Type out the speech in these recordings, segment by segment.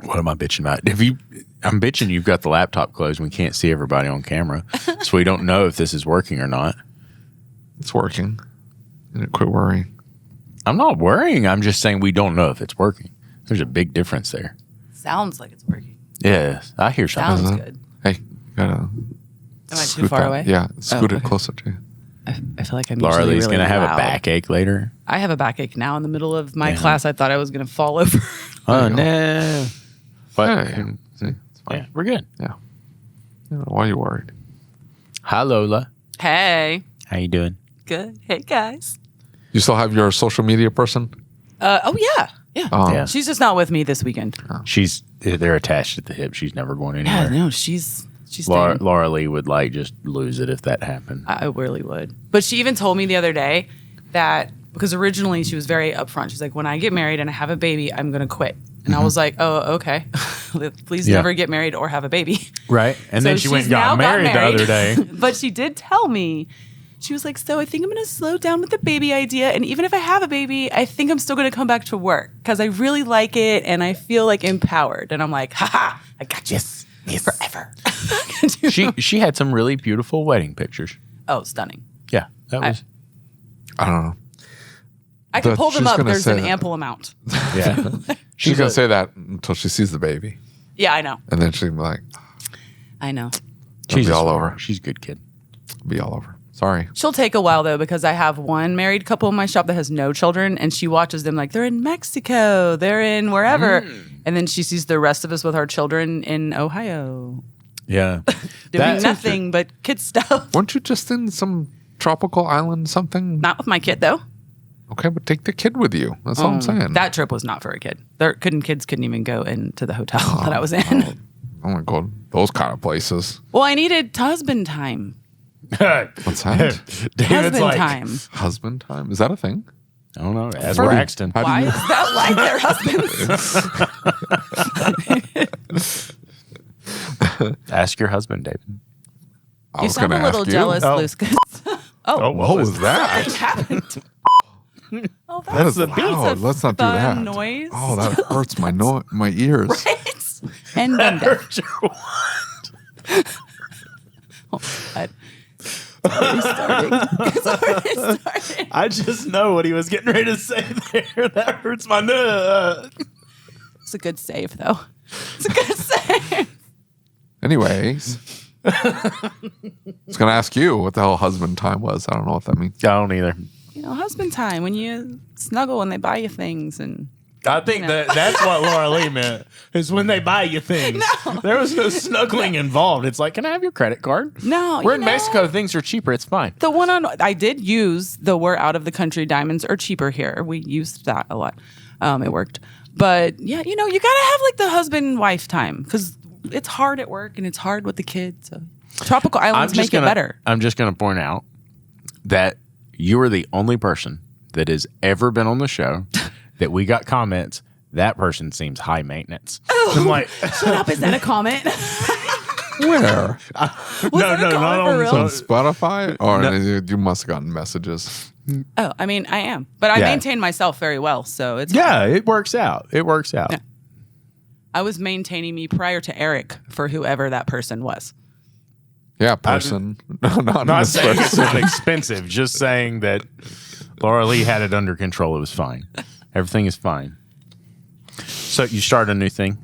What am I bitching about? I'm bitching you've got the laptop closed and we can't see everybody on camera. So we don't know if this is working or not. It's working. Quit worrying. I'm not worrying. I'm just saying we don't know if it's working. There's a big difference there. Sounds like it's working. Yes, I hear something. Sounds good. Hey, you gotta. Am I too far away? Yeah, scoot it okay. closer to you. I feel like I'm Lauralee's usually really going to have loud. a backache later. I have a backache now in the middle of my class. I thought I was going to fall over. Oh, no. But See, it's fine. yeah, we're good. Yeah. Why are you worried? Hi, Lola. Hey. How you doing? Good. Hey, guys. You still have your social media person? Oh, yeah. Yeah. Yeah. She's just not with me this weekend. They're attached at the hip. She's never going anywhere. Yeah, no, she's Lauralee would like just lose it if that happened. I really would. But she even told me the other day that because originally she was very upfront. She's like, when I get married and I have a baby, I'm going to quit. And I was like, oh, okay. Please never get married or have a baby. Right. And So then she went and she's now got married the other day. But she did tell me, she was like, so I think I'm going to slow down with the baby idea. And even if I have a baby, I think I'm still going to come back to work because I really like it and I feel like empowered. And I'm like, haha, I got you. Yes. Forever. She had some really beautiful wedding pictures. Oh, stunning. Yeah. That was. I don't know. I can pull them she's up. gonna There's say an that. ample amount. Yeah. She's going to say that until she sees the baby. Yeah, I know. And then she'll be like, I know. she'll be all over. She's a good kid. Be all over. Sorry. She'll take a while though because I have one married couple in my shop that has no children and she watches them like they're in Mexico, they're in wherever. And then she sees the rest of us with our children in Ohio Yeah. doing nothing but kid stuff. Weren't you just in some tropical island something? Not with my kid though. Okay, but take the kid with you. That's all I'm saying. That trip was not for a kid. Kids couldn't even go into the hotel that I was in. Oh my God. Those kind of places. Well, I needed husband time. What's that? David's Husband like, time. Husband time? Is that a thing? I don't know. Ask For- Braxton. Why is that like their husbands? Ask your husband, David. I You was sound going a to little ask you. jealous, Oh. Lucas. Oh, What was that? what happened? Oh, That is a loud. Let's not do that. fun noise. Oh, that hurts my my ears. Right? And then death. Oh, God. It's already starting. It's already starting. I just know what he was getting ready to say there. That hurts my nut. It's a good save, though. It's a good save. Anyways. I was going to ask you what the hell husband time was. I don't know what that means. I don't either. You know, husband time, when you snuggle and they buy you things and... I think that's what Lauralee meant, is when they buy you things. No. There was no snuggling involved. It's like, can I have your credit card? No, We're you in know, Mexico. Things are cheaper. It's fine. The one on... I did use the we're out of the country diamonds are cheaper here. We used that a lot. It worked. But, yeah, you know, you got to have, like, the husband-wife time because it's hard at work and it's hard with the kids. So. Tropical islands make it better. I'm just going to point out that you are the only person that has ever been on the show that we got comments. That person seems high maintenance. Oh, I'm like, shut up. Is that a comment? Where? not for real? On Spotify? Or you must have gotten messages. Oh, I mean, I am. But I Yeah. maintain myself very well, so it's yeah, it works out. It works out. Yeah. I was maintaining me prior to Eric for whoever that person was. Yeah, person. No, not Not this saying it's person. not expensive, just saying that Lauralee had it under control. It was fine. Everything is fine. So you started a new thing?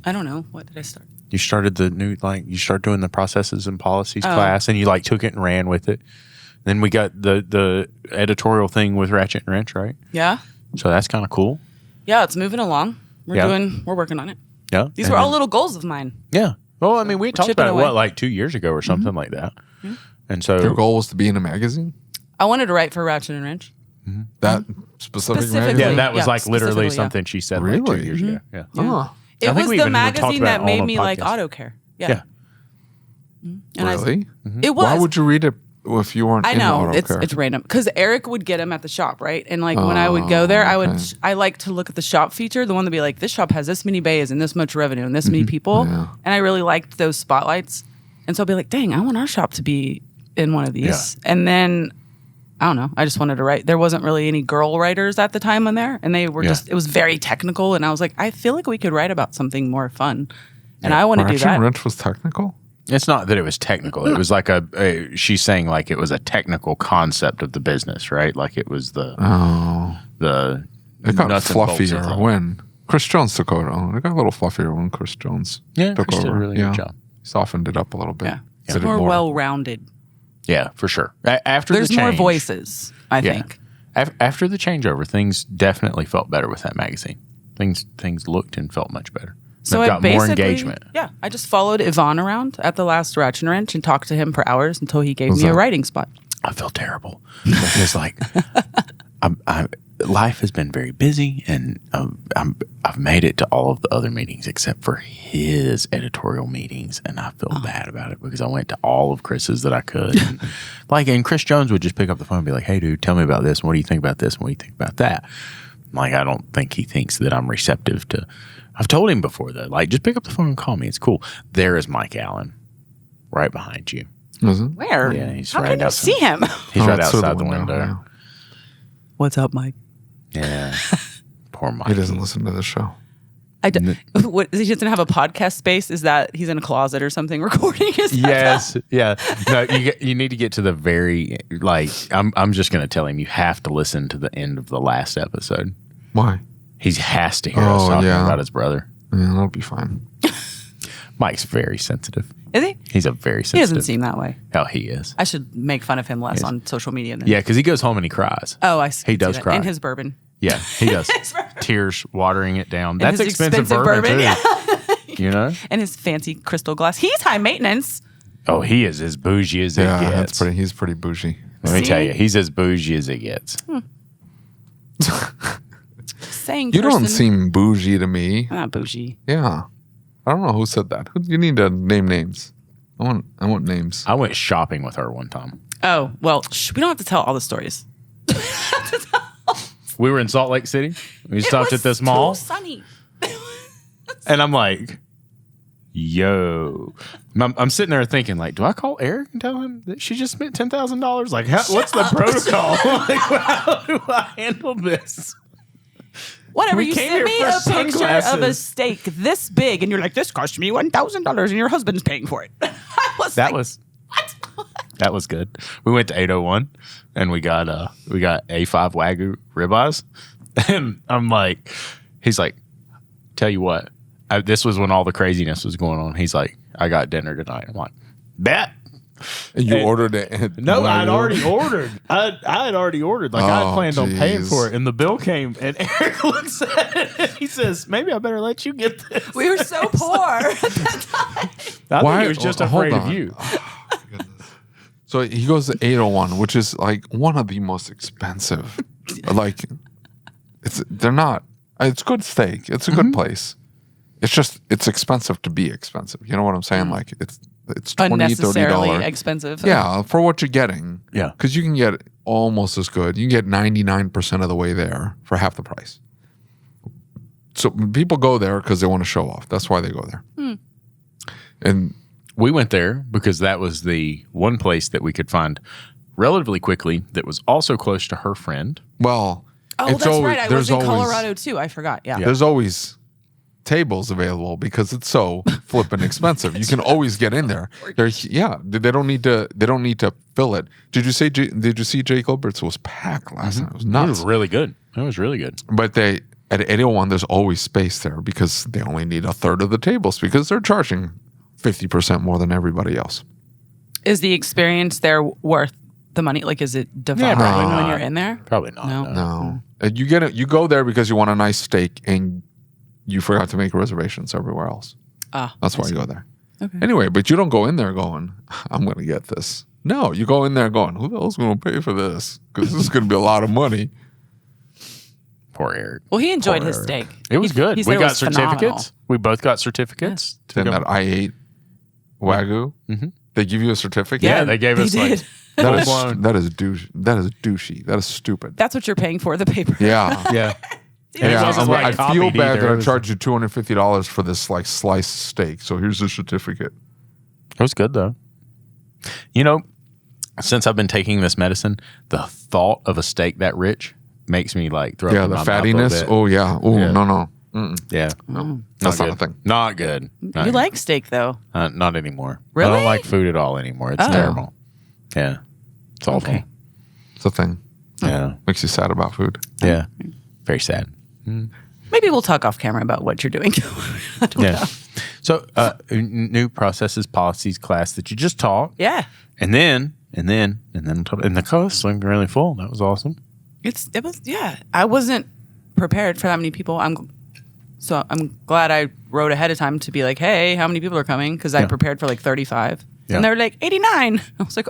I don't know. What did I start? You started the new, you start doing the processes and policies class, and you took it and ran with it. Then we got the editorial thing with Ratchet and Wrench, right? Yeah. So that's kind of cool. Yeah, it's moving along. Yeah. We're working on it. Yeah. These were all little goals of mine. Yeah. Well, I mean, we talked chipping about it, away. 2 years ago or something like that. And so Your goal was to be in a magazine? I wanted to write for Ratchet and Wrench. That specific Specifically. magazine? yeah, that was Yeah, literally specifically, yeah. something she said 2 Really? years ago. Yeah. Oh, It I think was we the even talked magazine about that it made on me the like podcast. auto care. Yeah. Yeah. And really? It was. Why would you read it if you weren't I in know auto care? it's random because Eric would get them at the shop, right? And when I would go there, I like to look at the shop feature, the one to be like, this shop has this many bays and this much revenue and this many people, and I really liked those spotlights, and so I'd be like, dang, I want our shop to be in one of these, and then I don't know. I just wanted to write. There wasn't really any girl writers at the time on there, and they were just. It was very technical, and I was like, I feel like we could write about something more fun, and I want to do that. Wrench was technical. It's not that it was technical. It was like she's saying like it was a technical concept of the business, right? Like it was the It got nuts and bolts of fluffier it. when Chris Jones took over. It got a little fluffier when Chris Jones took Chris over. did a really good job. Softened it up a little bit. Yeah, Said it's it more well-rounded. Yeah, for sure. After There's the change, more voices, I think. After the changeover, things definitely felt better with that magazine. Things looked and felt much better. So They've I got more basically- engagement. Yeah, I just followed Yvonne around at the last Ratchet and Wrench and talked to him for hours until he gave me a writing spot. I feel terrible. It's like life has been very busy, and I've made it to all of the other meetings except for his editorial meetings, and I feel bad about it because I went to all of Chris's that I could. And Chris Jones would just pick up the phone and be like, "Hey, dude, tell me about this. And what do you think about this? And what do you think about that?" Like, I don't think he thinks that I'm receptive to. I've told him before that, like, just pick up the phone and call me. It's cool. There is Mike Allen, right behind you. Was it? Where? Yeah, he's How right can you outside. see him? He's right it's through outside the window. What's up, Mike? Yeah, poor Mike. He doesn't listen to the show. What, he doesn't have a podcast space? Is that he's in a closet or something recording his Yes, yeah. No, you need to get to the very I'm just going to tell him you have to listen to the end of the last episode. Why? He has to hear us talking about his brother. Yeah, that'll be fine. Mike's very sensitive. Is he? He's a very He sensitive. doesn't seem that way. Oh, he is. I should make fun of him less on social media. Then. Yeah, because he goes home and he cries. Oh, I see. He does that. cry. In his bourbon. Yeah, he does. Tears watering it down. That's his expensive expensive bourbon, bourbon, too. You know? And his fancy crystal glass. He's high maintenance. Oh, he is as bougie as it gets. He's pretty bougie. Let me See? tell you, he's as bougie as it gets. Saying You don't person- seem bougie to me. I'm not bougie. Yeah. I don't know who said that. You need to name names. I want names. I went shopping with her one time. Oh, well, we don't have to tell all the stories. We were in Salt Lake City. We stopped at this Too mall. sunny. And I'm like, yo. I'm sitting there thinking, like, do I call Eric and tell him that she just spent $10,000? Like, what's the protocol? Like, how do I handle this? Whatever, We you came send here me for a picture of a sunglasses. steak this big, and you're like, this cost me $1,000, and your husband's paying for it. That was good. We went to 801 and we got A5 Wagyu ribeyes. And I'm like, he's like, tell you what, this was when all the craziness was going on. He's like, I got dinner tonight. I'm like, bet. And you ordered it. No, I'd already ordered. I had already ordered. Like, I had planned on paying geez. for it. And the bill came, and Eric looks at it and he says, maybe I better let you get this. We were so poor at that time. I Why- think he was just hold afraid of on. you. So he goes to 801, which is like one of the most expensive. Like, they're not. It's good steak. It's a good place. It's just it's expensive to be expensive. You know what I'm saying? Like it's $20, Unnecessarily $30. expensive. Yeah, for what you're getting. Yeah. Because you can get almost as good. You can get 99% of the way there for half the price. So people go there because they want to show off. That's why they go there. And We went there because that was the one place that we could find relatively quickly that was also close to her friend. well, Oh, it's that's always, right. I was there's in always, Colorado too. I forgot. Yeah. There's always tables available because it's so flippin' expensive. You can always get in there. They don't need to fill it. Did you see Jay Gilbert's was packed last night? It was It nuts. was really good. It was really good. But at 801, there's always space there because they only need a third of the tables because they're charging 50% more than everybody else. Is the experience there worth the money? Like, is it divine probably when not. you're in there? Probably not. No. No, and you go there because you want a nice steak and you forgot to make reservations everywhere else. That's why you go there. Okay. Anyway, but you don't go in there going, I'm going to get this. No, you go in there going, who the hell's going to pay for this? Because this is going to be a lot of money. Poor Eric. Well, he enjoyed Poor his Eric. steak. It was good. He We said it got was phenomenal. certificates. We both got certificates. to Then go- that I ate Wagyu, they give you a certificate. yeah, they gave us did. like That full-blown- that is douchey. That is stupid. That's what you're paying for, the paper. Yeah. Yeah. Yeah, wasn't I like feel copied bad either. that It I was- charged you $250 for this like sliced steak. So here's the certificate. It was good though. You know, since I've been taking this medicine, the thought of a steak that rich makes me like throw up in the my mouth a little fattiness. bit. Oh yeah. Oh Yeah. no. Mm-mm. Yeah. That's not a good. thing. Not good. Not You good. like steak though. Not anymore. I Really? don't like food at all anymore. It's Oh. terrible. Yeah. It's awful. Okay. It's a thing. Yeah. Makes you sad about food. Yeah. Very sad. Maybe we'll talk off camera about what you're doing. I don't know. So, new processes, policies class that you just taught. Yeah. And then the class looked really full. That was awesome. It was I wasn't prepared for that many people. I'm glad I wrote ahead of time to be like, hey, how many people are coming? Because I prepared for like 35. Yeah. And they were like 89. I was like,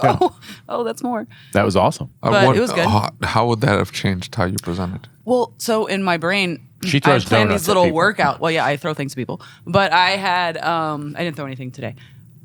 oh, that's more. That was awesome. But it was good. How would that have changed how you presented? Well, so in my brain, She I throws planned donuts these at little people. workout. Well, yeah, I throw things to people, but I had I didn't throw anything today.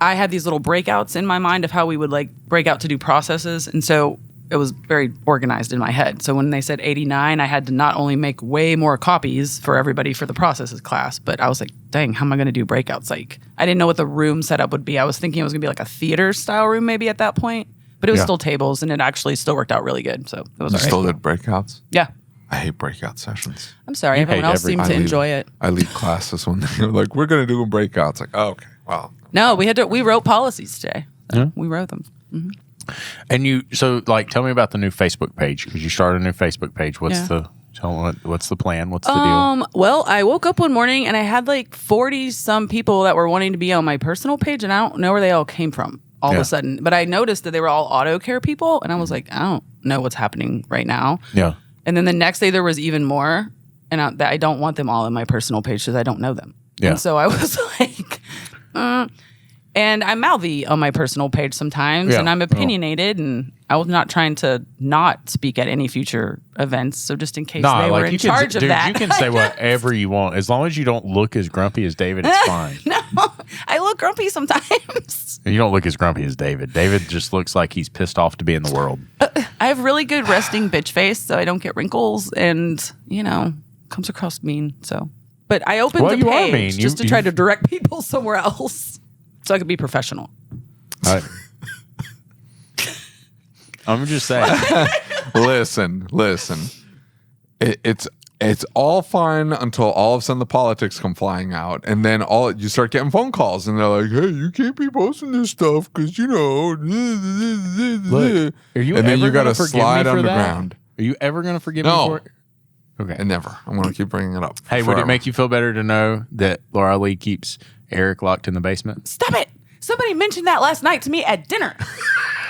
I had these little breakouts in my mind of how we would like break out to do processes, and so it was very organized in my head. So when they said 89, I had to not only make way more copies for everybody for the processes class, but I was like, dang, how am I going to do breakouts? Like, I didn't know what the room setup would be. I was thinking it was going to be like a theater style room maybe at that point, but it was still tables, and it actually still worked out really good. So it was You all right. still did breakouts? Yeah. I hate breakout sessions. I'm sorry. You Everyone hate else seemed to enjoy it. I lead classes when they're like, we're going to do breakouts. Like, oh, okay, well. No, we wrote policies today. So We wrote them. And tell me about the new Facebook page, because you started a new Facebook page. What's the plan? What's the deal? Well, I woke up one morning and I had like 40 some people that were wanting to be on my personal page, and I don't know where they all came from all of a sudden. But I noticed that they were all auto care people, and I was like, I don't know what's happening right now. Yeah. And then the next day there was even more, and I don't want them all on my personal page because I don't know them. Yeah. And so I was like, and I'm mouthy on my personal page sometimes, Yeah. and I'm opinionated, and I was not trying to not speak at any future events. So just in case they were in charge of that. You can say whatever you want. As long as you don't look as grumpy as David, it's fine. No, I look grumpy sometimes. You don't look as grumpy as David. David just looks like he's pissed off to be in the world. I have really good resting bitch face, so I don't get wrinkles, and comes across mean. So, but I opened the You are page mean. just to try to direct people somewhere else, so I could be professional. I'm just saying. Listen. It's all fine until all of a sudden the politics come flying out, and then you start getting phone calls, and they're like, "Hey, you can't be posting this stuff because Look, are you and then ever you got gonna to forgive me slide for that? underground. Are you ever going to forgive me No. for it? Okay. And never. I'm going to keep bringing it up. Hey, would forever. it make you feel better to know that Lauralee keeps Eric locked in the basement? Stop it! Somebody mentioned that last night to me at dinner.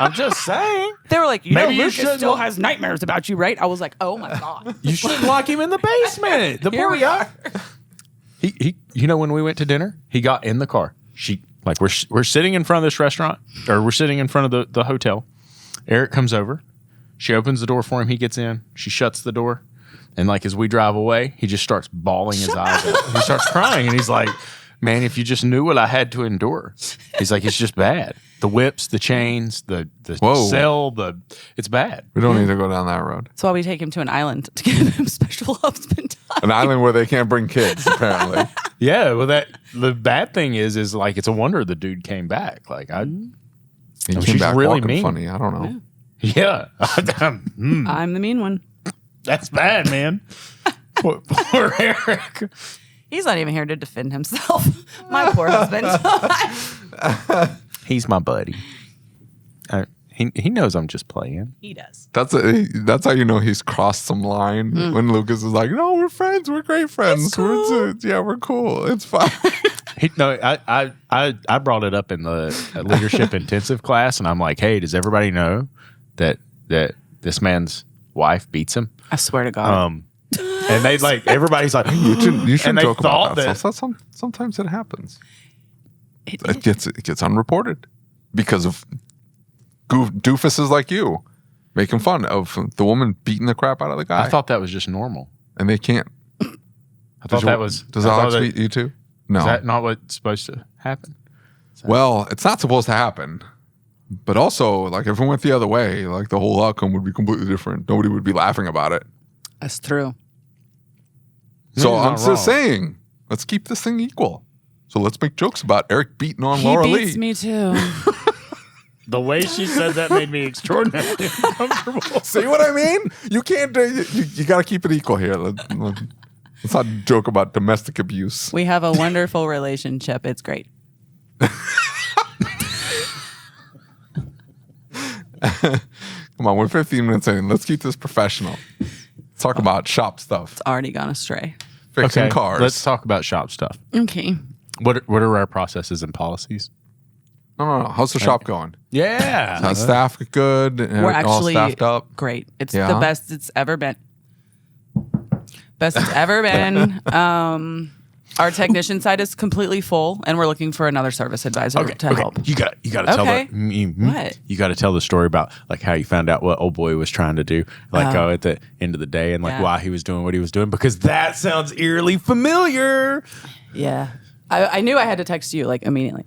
I'm just saying. They were like, Maybe you Lucas should still look- has nightmares about you, right? I was like, oh my God. You should lock him in the basement. The Here poor we guy. are. He when we went to dinner, he got in the car. We're sitting in front of this restaurant, or we're sitting in front of the hotel. Eric comes over. She opens the door for him. He gets in. She shuts the door. And as we drive away, he just starts bawling his eyes out. He starts crying, and he's like, man, if you just knew what I had to endure. He's like, it's just bad. The whips, the chains, the Whoa. cell, it's bad. We don't need to go down that road. That's why we take him to an island to give him special husband time. An island where they can't bring kids, apparently. Yeah, well, the bad thing is it's a wonder the dude came back. He she's came back really walking mean. funny. I don't know. Yeah. I'm the mean one. That's bad, man. Poor Eric. He's not even here to defend himself. My poor husband. He's my buddy. He knows I'm just playing. He does. That's how you know he's crossed some line when Lucas is like, "No, we're friends. We're great friends. It's cool. We're cool. It's fine." I brought it up in the leadership intensive class, and I'm like, hey, does everybody know that this man's wife beats him? I swear to God. And they everybody's like, You shouldn't and they joke about thought that. Sometimes it happens. It It gets unreported because of doofuses like you making fun of the woman beating the crap out of the guy. I thought that was just normal. And they can't. I thought that was. Does I thought Alex that- beat you too? No. Is that not what's supposed to happen? Well, it's not supposed to happen. But also, if it went the other way, the whole outcome would be completely different. Nobody would be laughing about it. That's true. So You're I'm not just wrong. saying, let's keep this thing equal. So let's make jokes about Eric beating on He Lauralee. beats me too. The way she said that made me extraordinarily uncomfortable. See what I mean? You can't do. You got to keep it equal here. Let's not joke about domestic abuse. We have a wonderful relationship. It's great. Come on, we're 15 minutes in. Let's keep this professional. Let's talk about shop stuff. It's already gone astray. Fixing cars. Let's talk about shop stuff. Okay. What are our processes and policies? No. How's the shop going? Yeah. How's staff good? We're actually all staffed up. great. It's Yeah? the best it's ever been. Best it's ever been. Our technician side is completely full, and we're looking for another service advisor to help. You got to tell Okay. what? You got to tell the story about like how you found out what old boy was trying to do, like at the end of the day, and like why he was doing what he was doing, because that sounds eerily familiar. Yeah. I knew I had to text you like immediately.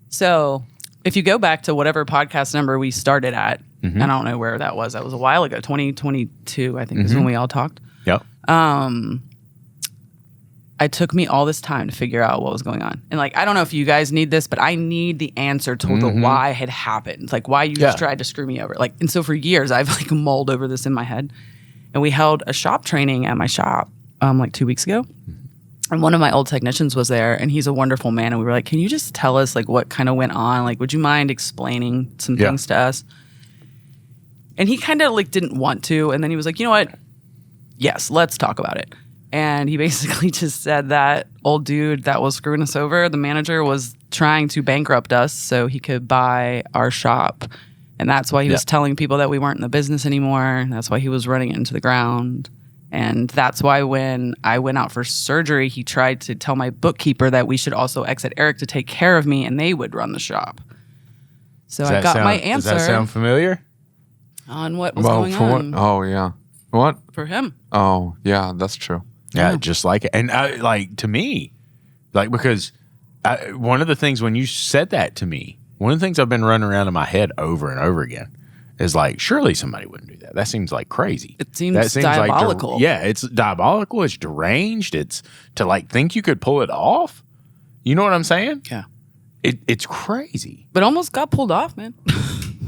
So if you go back to whatever podcast number we started at, and I don't know where that was. That was a while ago, 2022, I think is when we all talked. Yep. It took me all this time to figure out what was going on. And like, I don't know if you guys need this, but I need the answer to the why had happened. Like why you just tried to screw me over. Like, and so for years I've like mulled over this in my head. And we held a shop training at my shop like 2 weeks ago. And one of my old technicians was there, and he's a wonderful man. And we were like, can you just tell us like what kind of went on? Like, would you mind explaining some things to us? And he kind of like didn't want to. And then he was like, you know what? Yes, let's talk about it. And he basically just said that old dude that was screwing us over, the manager, was trying to bankrupt us so he could buy our shop. And that's why he was telling people that we weren't in the business anymore. That's why he was running it into the ground. And that's why when I went out for surgery, he tried to tell my bookkeeper that we should also exit Eric to take care of me and they would run the shop. So I got my answer. Does that sound familiar? On what was going on. What? Oh, yeah. What? For him. Oh, yeah, that's true. Yeah, just like it. And like to me, like because one of the things when you said that to me, one of the things I've been running around in my head over and over again is like, surely somebody wouldn't do that. That seems like crazy. It seems diabolical. Like, it's diabolical. It's deranged. It's to like think you could pull it off. You know what I'm saying? Yeah. It's crazy. But almost got pulled off, man.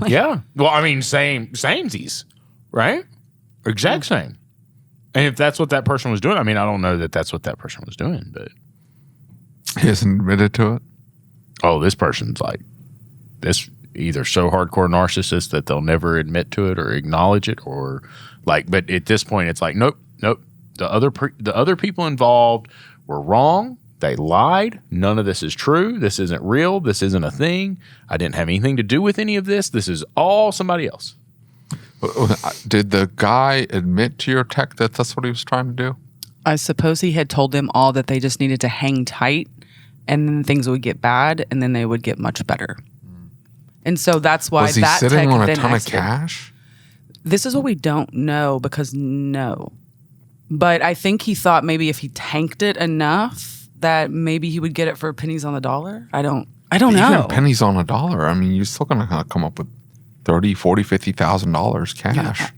Yeah. Well, I mean, samesies, right? Exact same. And if that's what that person was doing, I mean, I don't know that that's what that person was doing, but he hasn't admitted to it. Oh, this person's like this either so hardcore narcissist that they'll never admit to it or acknowledge it, or like. But at this point, it's like, nope. The other people involved were wrong. They lied. None of this is true. This isn't real. This isn't a thing. I didn't have anything to do with any of this. This is all somebody else. Did the guy admit to your tech that that's what he was trying to do? I suppose he had told them all that they just needed to hang tight and then things would get bad and then they would get much better. And so that's why was he that sitting tech on a then ton exited. of cash? This is what we don't know because no. But I think he thought maybe if he tanked it enough that maybe he would get it for pennies on the dollar. I don't know. Even pennies on a dollar. I mean, you're still going to come up with $30,000, $40,000, $50,000 cash. Yeah.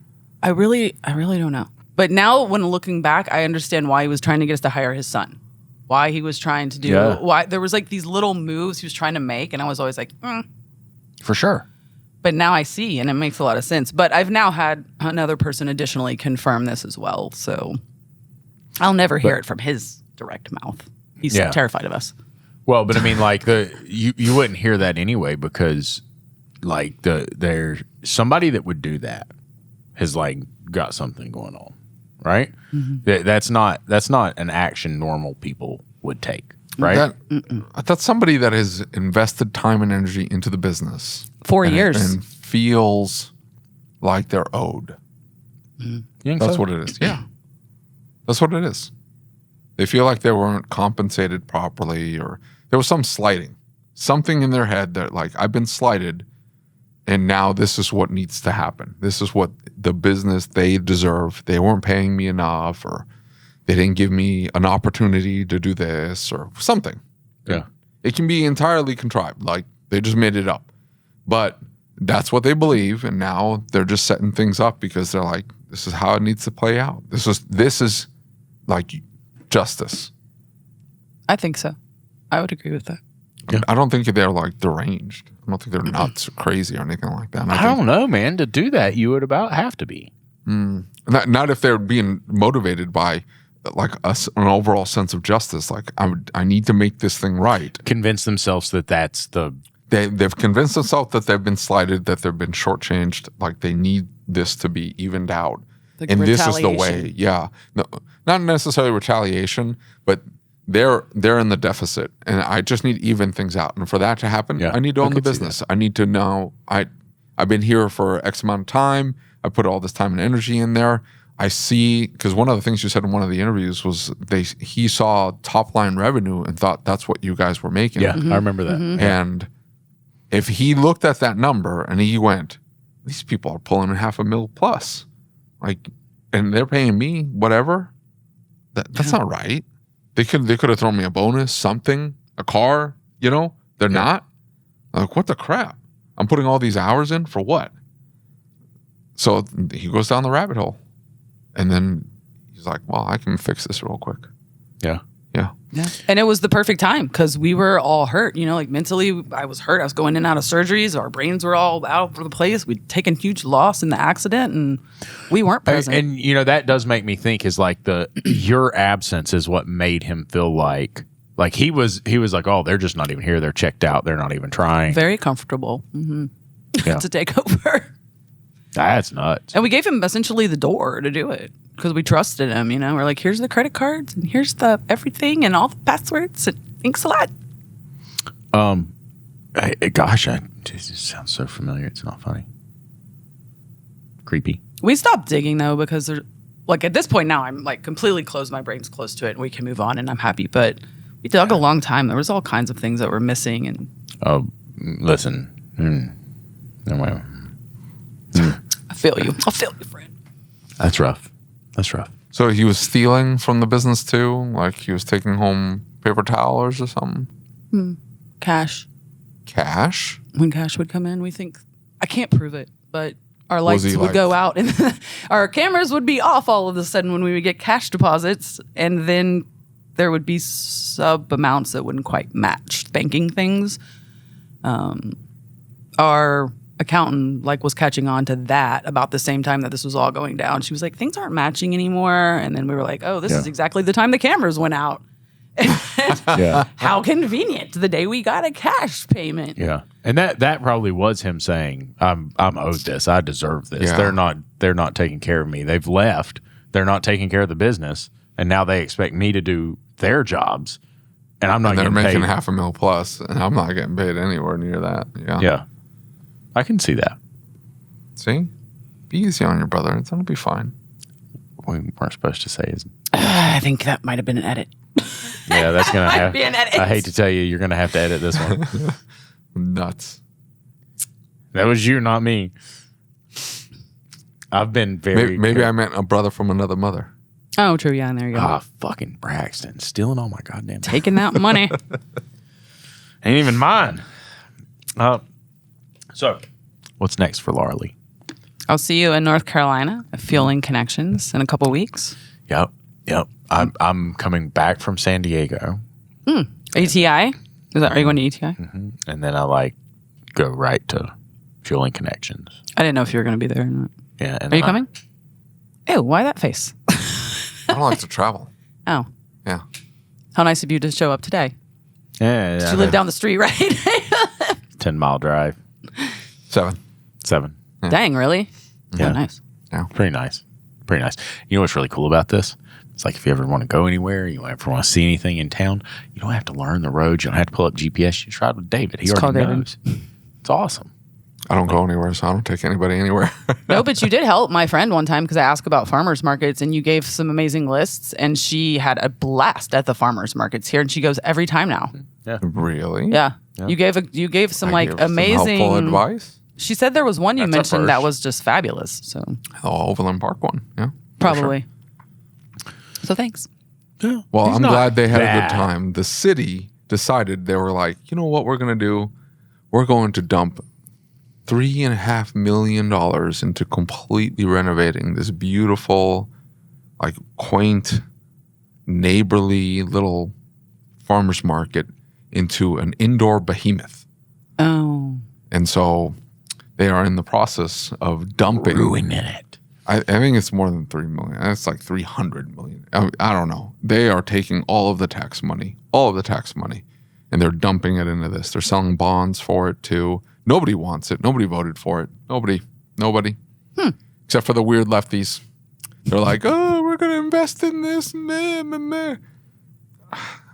I really don't know. But now when looking back, I understand why he was trying to get us to hire his son. Why he was trying to do why there was like these little moves he was trying to make, and I was always like, For sure. But now I see, and it makes a lot of sense. But I've now had another person additionally confirm this as well, so I'll never hear it from his direct mouth. He's terrified of us. Well, but I mean, like you wouldn't hear that anyway because, like there's somebody that would do that has like got something going on, right? Mm-hmm. That's not an action normal people would take, right? That's somebody that has invested time and energy into the business 4 years and feels like they're owed. Mm-hmm. That's what it is. Yeah, that's what it is. They feel like they weren't compensated properly, or there was some slighting, something in their head that like I've been slighted. And now this is what needs to happen. This is what the business they deserve. They weren't paying me enough, or they didn't give me an opportunity to do this, or something. Yeah. It can be entirely contrived. Like they just made it up. But that's what they believe. And now they're just setting things up because they're like, this is how it needs to play out. This is like justice. I think so. I would agree with that. I don't think they're like deranged. I don't think they're nuts or crazy or anything like that. I don't know, man. To do that, you would about have to be. Not if they're being motivated by like an overall sense of justice. Like I need to make this thing right. Convince themselves that that's the. They've convinced themselves that they've been slighted, that they've been shortchanged. Like they need this to be evened out, Like and this is the retaliation. way. Yeah, no, not necessarily retaliation, but they're in the deficit, and I just need to even things out. And for that to happen, Yeah, I need to I own the could see business. I need to know I've been here for X amount of time. I put all this time and energy in there. I see, because one of the things you said in one of the interviews was he saw top line revenue and thought that's what you guys were making. Yeah, I remember that. And if he looked at that number and he went, these people are pulling $500,000 plus, like, and they're paying me whatever. That's not right. They could have thrown me a bonus, something, a car. They're not. Like, what the crap? I'm putting all these hours in for what? So he goes down the rabbit hole, and then he's like, "Well, I can fix this real quick." Yeah. Yeah. And it was the perfect time because we were all hurt, like mentally I was hurt. I was going in and out of surgeries. Our brains were all out of the place. We'd taken huge loss in the accident and we weren't present. And that does make me think is like your absence is what made him feel like he was like, oh, they're just not even here. They're checked out. They're not even trying. Very comfortable Yeah. to take over. That's nuts. And we gave him essentially the door to do it because we trusted him, We're like, here's the credit cards and here's the everything and all the passwords and thanks a lot. Gosh, it sounds so familiar. It's not funny. Creepy. We stopped digging though because there's like at this point now I'm like completely closed. My brain's close to it and we can move on and I'm happy. But we dug a long time. There was all kinds of things that were missing and Listen. Anyway. I feel you, friend. That's rough. So he was stealing from the business too? Like he was taking home paper towels or something? Cash. Cash? When cash would come in, we think I can't prove it, but our Was lights he would like- go out and our cameras would be off all of a sudden when we would get cash deposits, and then there would be sub amounts that wouldn't quite match banking things. Our accountant was catching on to that about the same time that this was all going down. She was like, things aren't matching anymore. And then we were like, oh, this is exactly the time the cameras went out. Yeah. How convenient, the day we got a cash payment. Yeah. And that probably was him saying, I'm owed this. I deserve this. Yeah. They're not taking care of me. They've left. They're not taking care of the business. And now they expect me to do their jobs. And I'm not And they're getting making paid. $500,000 plus, and I'm not getting paid anywhere near that. Yeah. Yeah. I can see that. See? Be easy on your brother. It's going to be fine. We weren't supposed to say his. I think that might have been an edit. Yeah, that's going to have. be an edit. I hate to tell you, you're going to have to edit this one. Nuts. That was you, not me. I've been very. Maybe I meant a brother from another mother. Oh, true. Yeah, and there you go. Ah, fucking Braxton. Stealing all my goddamn. Taking that money. Ain't even mine. So, what's next for Lauralee? I'll see you in North Carolina at Fueling Connections in a couple weeks. Yep. I'm coming back from San Diego, ATI? Are you going to ATI? and then I go right to Fueling Connections. I didn't know if you were going to be there or not. Yeah. And Are you coming? Ew, why that face? I don't like to travel. Oh, Yeah. how nice of you to show up today. Yeah. Did you live down the street, right? 10-mile drive. 7. 7. Dang, really? Yeah. Oh, nice. Pretty nice. You know what's really cool about this? It's like if you ever want to go anywhere, you ever want to see anything in town, you don't have to learn the roads. You don't have to pull up GPS. You just ride with David. He Just already call David. knows. It's awesome. I don't go anywhere, so I don't take anybody anywhere. No, but you did help my friend one time because I asked about farmers markets and you gave some amazing lists, and she had a blast at the farmers markets here, and she goes every time now. Really? Yeah. You gave some I gave some amazing helpful advice. She said there was one you That's a mentioned that first. was just fabulous. So The Overland Park one. Yeah. probably. So thanks. Yeah. Well, He's I'm not glad they had a bad. good time. The city decided, they were like, you know what we're going to do? We're going to dump $3.5 million into completely renovating this beautiful, quaint, neighborly little farmer's market into an indoor behemoth. Oh. And so they are in the process of dumping. Ruining it. I think it's more than 3 million. It's like 300 million. I don't know. They are taking all of the tax money, and they're dumping it into this. They're selling bonds for it too. Nobody wants it. Nobody voted for it. Nobody. Except for the weird lefties. They're like, oh, we're going to invest in this. Meh, meh, meh.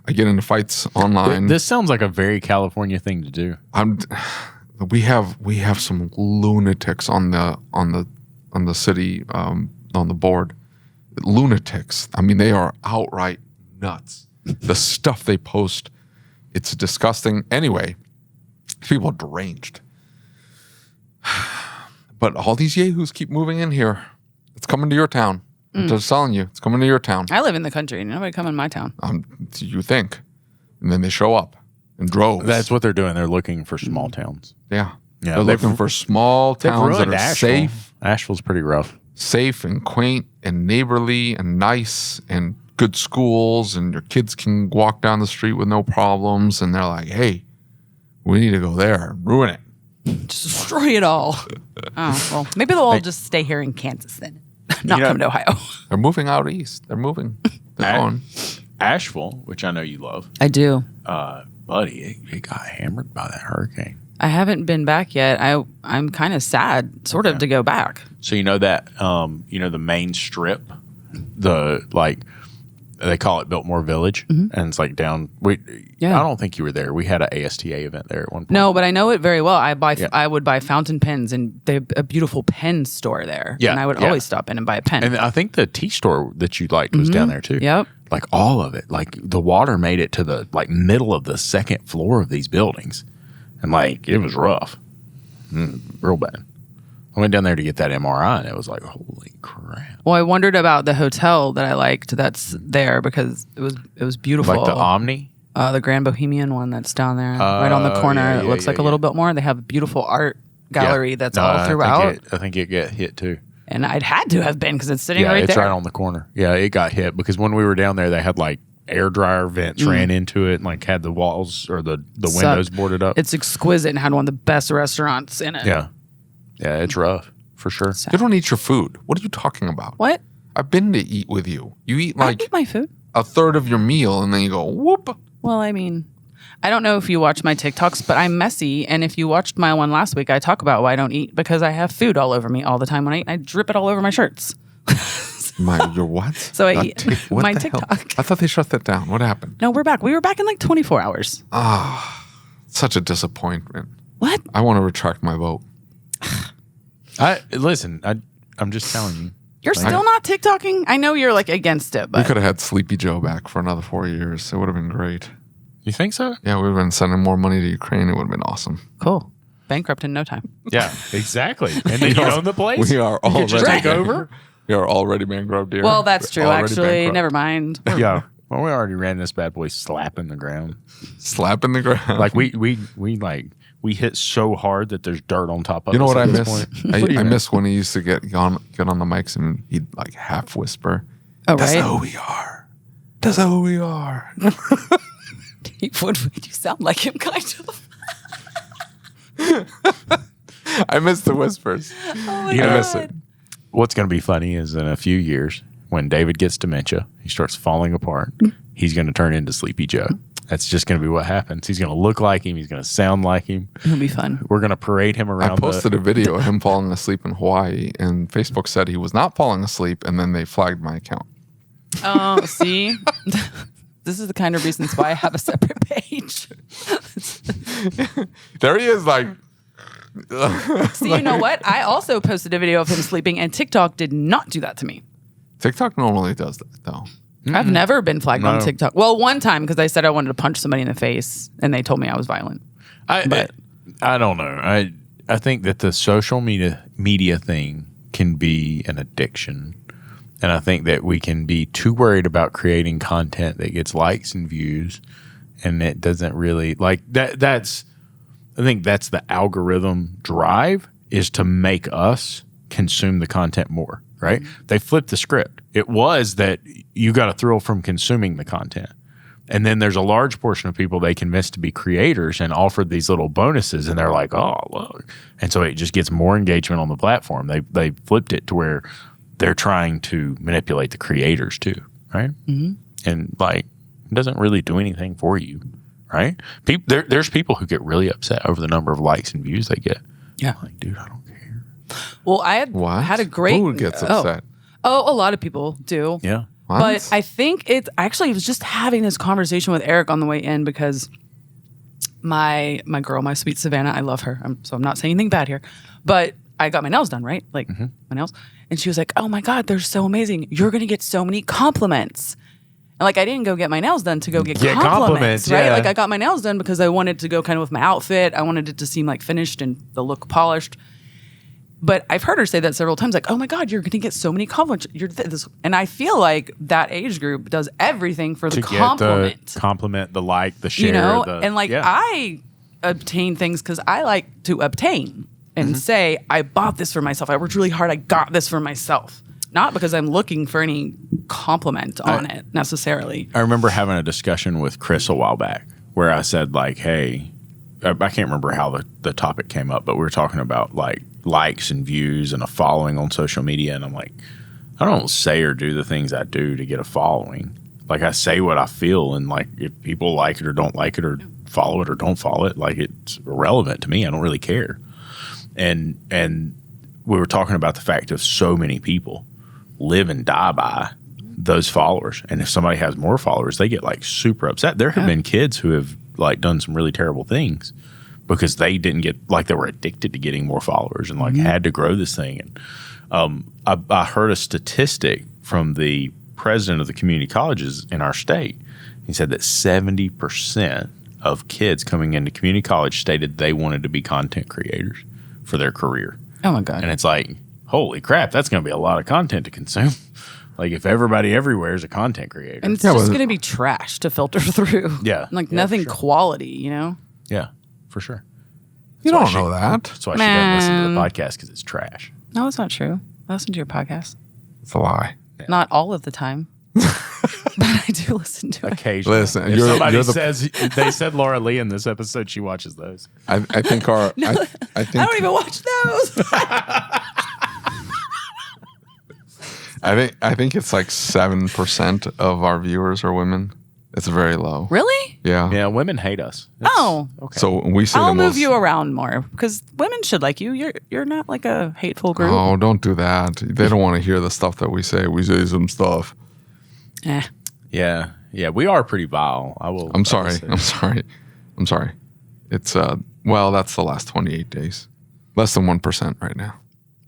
I get into fights online. This sounds like a very California thing to do. We have some lunatics on the city on the board. Lunatics. I mean, they are outright nuts. The stuff they post, it's disgusting. Anyway, people are deranged. But all these yahoos keep moving in here. It's coming to your town. I'm just telling you, it's coming to your town. I live in the country. Nobody come in my town. You think. And then they show up in droves. That's what they're doing. They're looking for small towns. Yeah. Yeah, They're looking for small towns that are safe. Asheville's pretty rough. Safe and quaint and neighborly and nice and good schools, and your kids can walk down the street with no problems. And they're like, hey, we need to go there and ruin it. Just destroy it all. Oh, well, maybe they'll all just stay here in Kansas then. Not come to Ohio. They're moving out east. They're moving. They're going. Asheville, which I know you love. I do. Buddy, it got hammered by that hurricane. I haven't been back yet. I'm kind of sad, sort of, to go back. So you know that, the main strip, they call it Biltmore Village, and it's like down. I don't think you were there. We had an ASTA event there at one point. No, but I know it very well. I would buy fountain pens, and they have a beautiful pen store there. Yeah, and I would always stop in and buy a pen. And I think the tea store that you liked was down there too. Yep. Like all of it. Like the water made it to the middle of the second floor of these buildings, and it was rough, real bad. I went down there to get that MRI, and it was like, holy crap. Well, I wondered about the hotel that I liked that's there because it was beautiful. Like the Omni? The Grand Bohemian one that's down there, right on the corner. Yeah, it looks like a little bit more. They have a beautiful art gallery that's all throughout. I think it got hit too. And I'd had to have been because it's sitting right there. Yeah, it's right on the corner. Yeah, it got hit because when we were down there, they had air dryer vents ran into it and had the walls or the windows boarded up. It's exquisite and had one of the best restaurants in it. Yeah. Yeah, it's rough for sure. You don't eat your food. What are you talking about? What? I've been to eat with you. You eat I eat my food. a third of your meal and then you go, whoop. Well, I mean, I don't know if you watch my TikToks, but I'm messy. And if you watched my one last week, I talk about why I don't eat because I have food all over me all the time when I eat. I drip it all over my shirts. Your what? So I eat my TikTok. I thought they shut that down. What happened? No, we're back. We were back in 24 hours. Such a disappointment. What? I want to retract my vote. I'm just telling you. You're still not TikToking? I know you're against it, but We could have had Sleepy Joe back for another 4 years. It would have been great. You think so? Yeah, we would have been sending more money to Ukraine. It would have been awesome. cool. Bankrupt in no time. Yeah, exactly. And then you own the place. We are You already could just take over. We are already bankrupt here. Well, that's true. Already Actually, bankrupt. never mind. Yeah. Well, we already ran this bad boy slapping the ground. Slapping the ground. We hit so hard that there's dirt on top of You know us what I at this miss? point. I miss when he used to get on the mics and he'd half whisper. Oh, That's right. who we are. That's who we are. What would you sound like him, kind of? I miss the whispers. Oh my I God. miss it. What's going to be funny is in a few years, when David gets dementia, he starts falling apart, he's going to turn into Sleepy Joe. That's just going to be what happens. He's going to look like him. He's going to sound like him. It'll be fun. We're going to parade him around. I posted a video of him falling asleep in Hawaii, and Facebook said he was not falling asleep, and then they flagged my account. Oh, see? This is the kind of reasons why I have a separate page. There he is, See, you know what? I also posted a video of him sleeping, and TikTok did not do that to me. TikTok normally does that, though. I've never been flagged on No. TikTok. Well, one time because I said I wanted to punch somebody in the face, and they told me I was violent. I don't know. I think that the social media thing can be an addiction. And I think that we can be too worried about creating content that gets likes and views, and it doesn't really I think that's the algorithm drive, is to make us consume the content more, right? They flipped the script. It was that you got a thrill from consuming the content, And then there's a large portion of people they convinced to be creators and offered these little bonuses, and they're like, oh, look. And so it just gets more engagement on the platform. They flipped it to where they're trying to manipulate the creators too, right? Mm-hmm. And like, it doesn't really do anything for you, right? There's people who get really upset over the number of likes and views they get. Yeah. Like, dude, I don't care. Well, I had a great... Who gets upset? Oh, a lot of people do. Yeah. What? But I think I actually was just having this conversation with Eric on the way in because my girl, my sweet Savannah, I love her. So I'm not saying anything bad here, but I got my nails done, right? Like my nails. And she was like, oh my God, they're so amazing. You're going to get so many compliments. And like, I didn't go get my nails done to go get compliments, right? Yeah. Like I got my nails done because I wanted to go kind of with my outfit. I wanted it to seem like finished and the look polished. But I've heard her say that several times, like, oh my God, you're going to get so many compliments. And I feel like that age group does everything for the compliment. The compliment, the like, the share. You know, and like I obtain things because I like to obtain and say, I bought this for myself. I worked really hard. I got this for myself. Not because I'm looking for any compliment on it necessarily. I remember having a discussion with Chris a while back where I said like, hey, I can't remember how the topic came up, but we were talking about like likes and views and a following on social media. And I'm like, I don't say or do the things I do to get a following. Like I say what I feel, and like if people like it or don't like it or follow it or don't follow it, like it's irrelevant to me. I don't really care. And we were talking about the fact of so many people live and die by those followers. And if somebody has more followers, they get like super upset. There have been kids who have like done some really terrible things because they didn't get, like they were addicted to getting more followers and like had to grow this thing. And I heard a statistic from the president of the community colleges in our state. He said that 70% of kids coming into community college stated they wanted to be content creators for their career. Oh my God. And it's like, holy crap, that's going to be a lot of content to consume. Like if everybody everywhere is a content creator. And it's just going to be trash to filter through. Yeah. Like nothing for sure. quality, you know? Yeah, for sure. You don't know that. That's why she doesn't listen to the podcast, because it's trash. No, it's not true. I listen to your podcast. It's a lie. Yeah. Not all of the time. But I do listen to it. Occasionally. Listen, if somebody says they said Lauralee in this episode, she watches those. I think our. I think I don't even watch those. I think it's like 7% of our viewers are women. It's very low. Really? Yeah. Yeah, women hate us. Okay. So we say I'll the move most. you around more because women should like you. You're not like a hateful group. Oh, don't do that. They don't want to hear the stuff that we say. We say some stuff. Yeah, we are pretty vile. I'm sorry. It's well, that's the last 28 days. Less than 1% right now.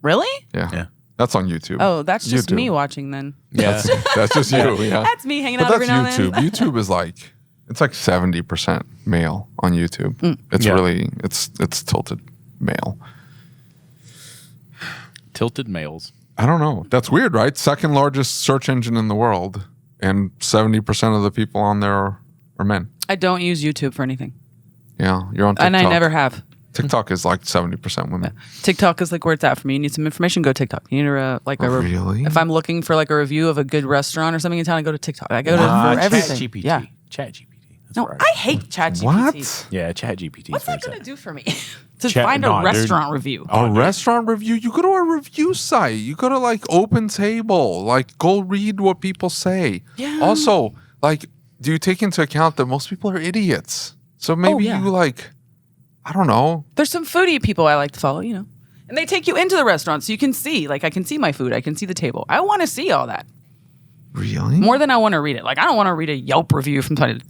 Really? Yeah. That's on YouTube. Oh, that's just YouTube. me watching then. Yeah. That's just you. Yeah. That's me hanging But out every now that's and then. YouTube. YouTube is like it's like 70% male on YouTube. It's really it's tilted male. Tilted males. I don't know. That's weird, right? Second largest search engine in the world, and 70% of the people on there are men. I don't use YouTube for anything. Yeah, you're on TikTok. And I never have. TikTok is like 70% women. TikTok is like where it's at for me. You need some information, go TikTok. You need Really? If I'm looking for like a review of a good restaurant or something in town, I go to TikTok. I go to for everything. ChatGPT. Yeah. ChatGPT. That's No, right. I hate ChatGPT. What? Yeah, ChatGPT. What's that going to do for me? to Chat- find a nah, dude. restaurant review. A restaurant review? You go to a review site. You go to like Open Table. Like go read what people say. Yeah. Also, like, do you take into account that most people are idiots? So maybe you like, I don't know. There's some foodie people I like to follow, you know. And they take you into the restaurant so you can see. Like I can see my food. I can see the table. I want to see all that. Really? More than I want to read it. Like I don't want to read a Yelp review from somebody.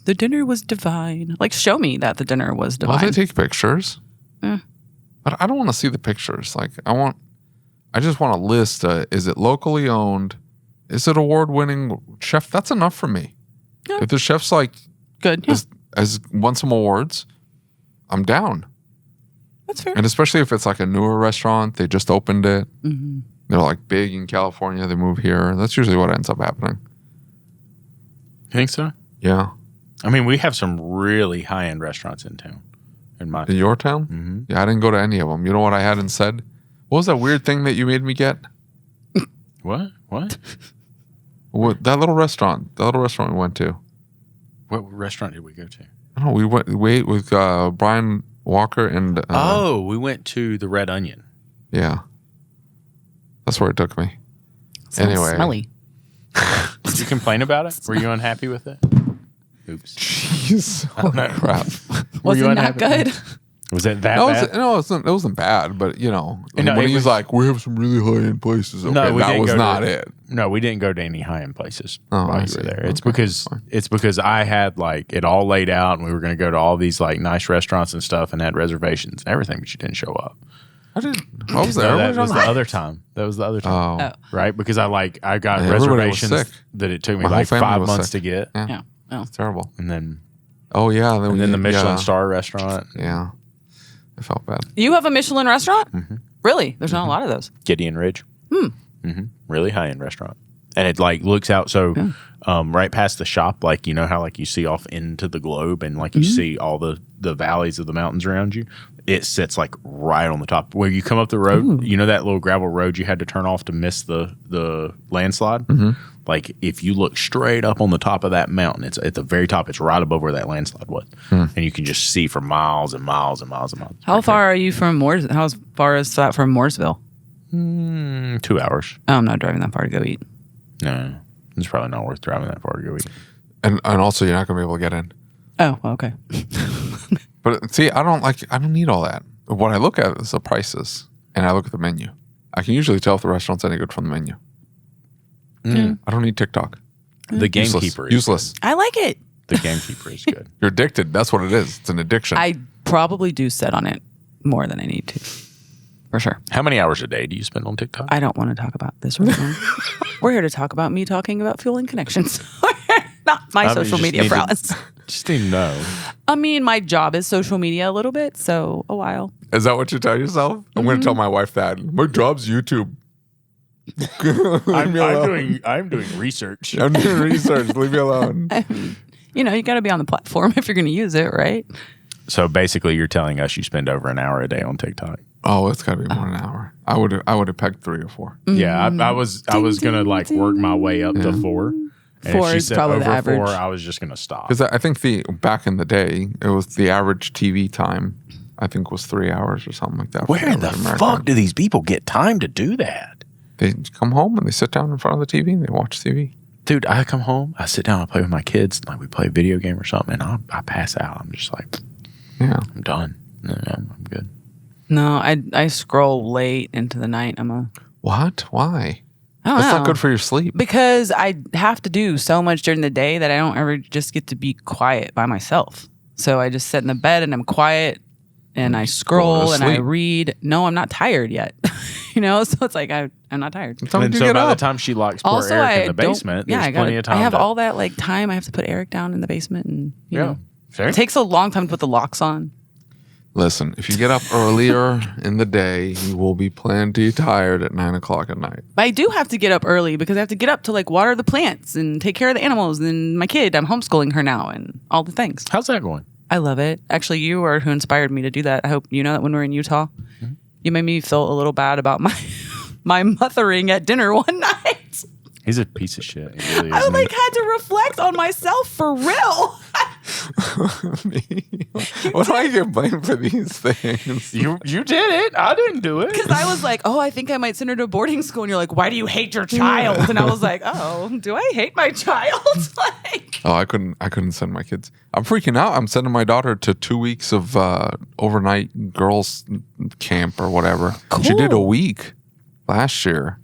The dinner was divine. Like show me that the dinner was divine. Well, they take pictures. But I don't want to see the pictures. Like I just want a list. Is it locally owned? Is it award-winning chef? That's enough for me. Yeah. If the chef's like Good. Yeah. has won some awards, I'm down. That's fair. And especially if it's like a newer restaurant, they just opened it. Mm-hmm. They're like big in California. They move here. That's usually what ends up happening. You think so? Yeah. I mean, we have some really high-end restaurants in town. In my In your town? Mm-hmm. Yeah, I didn't go to any of them. You know what I had instead? What was that weird thing that you made me get? What? That little restaurant we went to. What restaurant did we go to? I don't know. We ate with Brian Walker and. We went to the Red Onion. Yeah. That's where it took me. Smells Anyway. smelly. Did you complain about it? Were you unhappy with it? Oops. Jeez. Holy crap. Was it not good? Was it that No, bad? it wasn't bad, but No, when it he's was- like, we have some really high-end places. Okay, No, we that didn't was go not to- it. No, we didn't go to any high-end places Oh, while I you see. were there. It's Okay, because I had like it all laid out, and we were going to go to all these like nice restaurants and stuff, and had reservations and everything, but you didn't show up. I didn't. I was there. No, What are that you was the talking other time. That was the other time, about? Oh, right? Because I got Yeah, everybody was reservations sick. that it took me My whole like family 5 was months sick. to get, yeah. Yeah. Oh. It's terrible. and then Oh, yeah. And the Michelin star restaurant, Yeah. I felt bad. You have a Michelin restaurant? Really? There's not a lot of those. Gideon Ridge. Really high end restaurant, and it like looks out right past the shop, like you know how like you see off into the globe, and like you see all the valleys of the mountains around you. It sits like right on the top where you come up the road. Ooh. You know that little gravel road you had to turn off to miss the landslide. Like if you look straight up on the top of that mountain, it's at the very top. It's right above where that landslide was, and you can just see for miles and miles and miles and miles. How far are you from How far is that from Mooresville? 2 hours. Oh, I'm not driving that far to go eat. No, it's probably not worth driving that far to go eat. And also, you're not going to be able to get in. Oh, well, okay. But see, I don't need all that. What I look at is the prices, and I look at the menu. I can usually tell if the restaurant's any good from the menu. I don't need TikTok. The gamekeeper is Useless. I like it. good. The gamekeeper is good. You're addicted. That's what it is. It's an addiction. I probably do sit on it more than I need to. For sure. How many hours a day do you spend on TikTok? I don't want to talk about this right now. We're here to talk about me talking about fueling connections. Not my I mean, social you just media need to- prowess. Just need to know. I mean, my job is social media a little bit, so a while. Is that what you tell yourself? I'm going to tell my wife that. My job's YouTube. I'm doing research. I'm doing research. Leave me alone. I mean, you got to be on the platform if you're going to use it, right? So basically, you're telling us you spend over an hour a day on TikTok. Oh, it's got to be more than an hour. I would have pegged 3 or 4. Yeah, I was gonna like work my way up to 4. And 4 if she is said probably over the average. 4, I was just gonna stop. Because I think back in the day, it was the average TV time, I think, was 3 hours or something like that. for Where in the average American. fuck do these people get time to do that? They come home and they sit down in front of the TV and they watch TV. Dude, I come home, I sit down, I play with my kids, like we play a video game or something, and I pass out. I'm just like, Yeah. I'm done. No, I'm good. No, I scroll late into the night. What? Why? I don't That's know. not good for your sleep. Because I have to do so much during the day that I don't ever just get to be quiet by myself. So I just sit in the bed and I'm quiet and I scroll and I sleep. read. No, I'm not tired yet. So it's like I'm not tired. Time And to so get by the up. time she locks poor Also, Eric I in the don't- basement, yeah, there's plenty of time. I have to, all that like time. I have to put Eric down in the basement, and you know, Fair. it takes a long time to put the locks on. Listen, if you get up earlier in the day, you will be plenty tired at 9 o'clock at night. But I do have to get up early because I have to get up to like water the plants and take care of the animals and my kid. I'm homeschooling her now and all the things. How's that going? I love it. Actually, you are who inspired me to do that. I hope you know that when we were in Utah, you made me feel a little bad about my mothering at dinner one night. He's a piece of shit. He really is, I isn't he? like had to reflect on myself for real. What do I get blamed for these things? You did it. I didn't do it. Because I was like, oh, I think I might send her to boarding school. And you're like, why do you hate your child? And I was like, oh, do I hate my child? Like, Oh, I couldn't send my kids. I'm freaking out. I'm sending my daughter to 2 weeks of overnight girls camp or whatever. She did a Cool. week last year.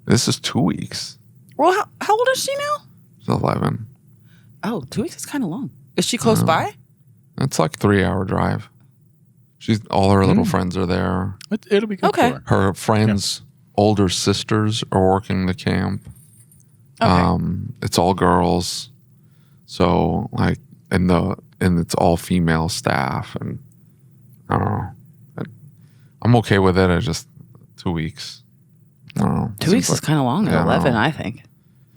This is 2 weeks. well, how old is she now? She's 11. Oh, 2 weeks is kind of long. Is she close by? It's like 3-hour drive. All her little friends are there. It'll be good Okay. for her. Her friends' older sisters are working the camp. Okay. It's all girls. So like and it's all female staff, and I don't know. I'm okay with it. I just 2 weeks. I don't know. 2 weeks is kind of long at Yeah, I 11, know. I think.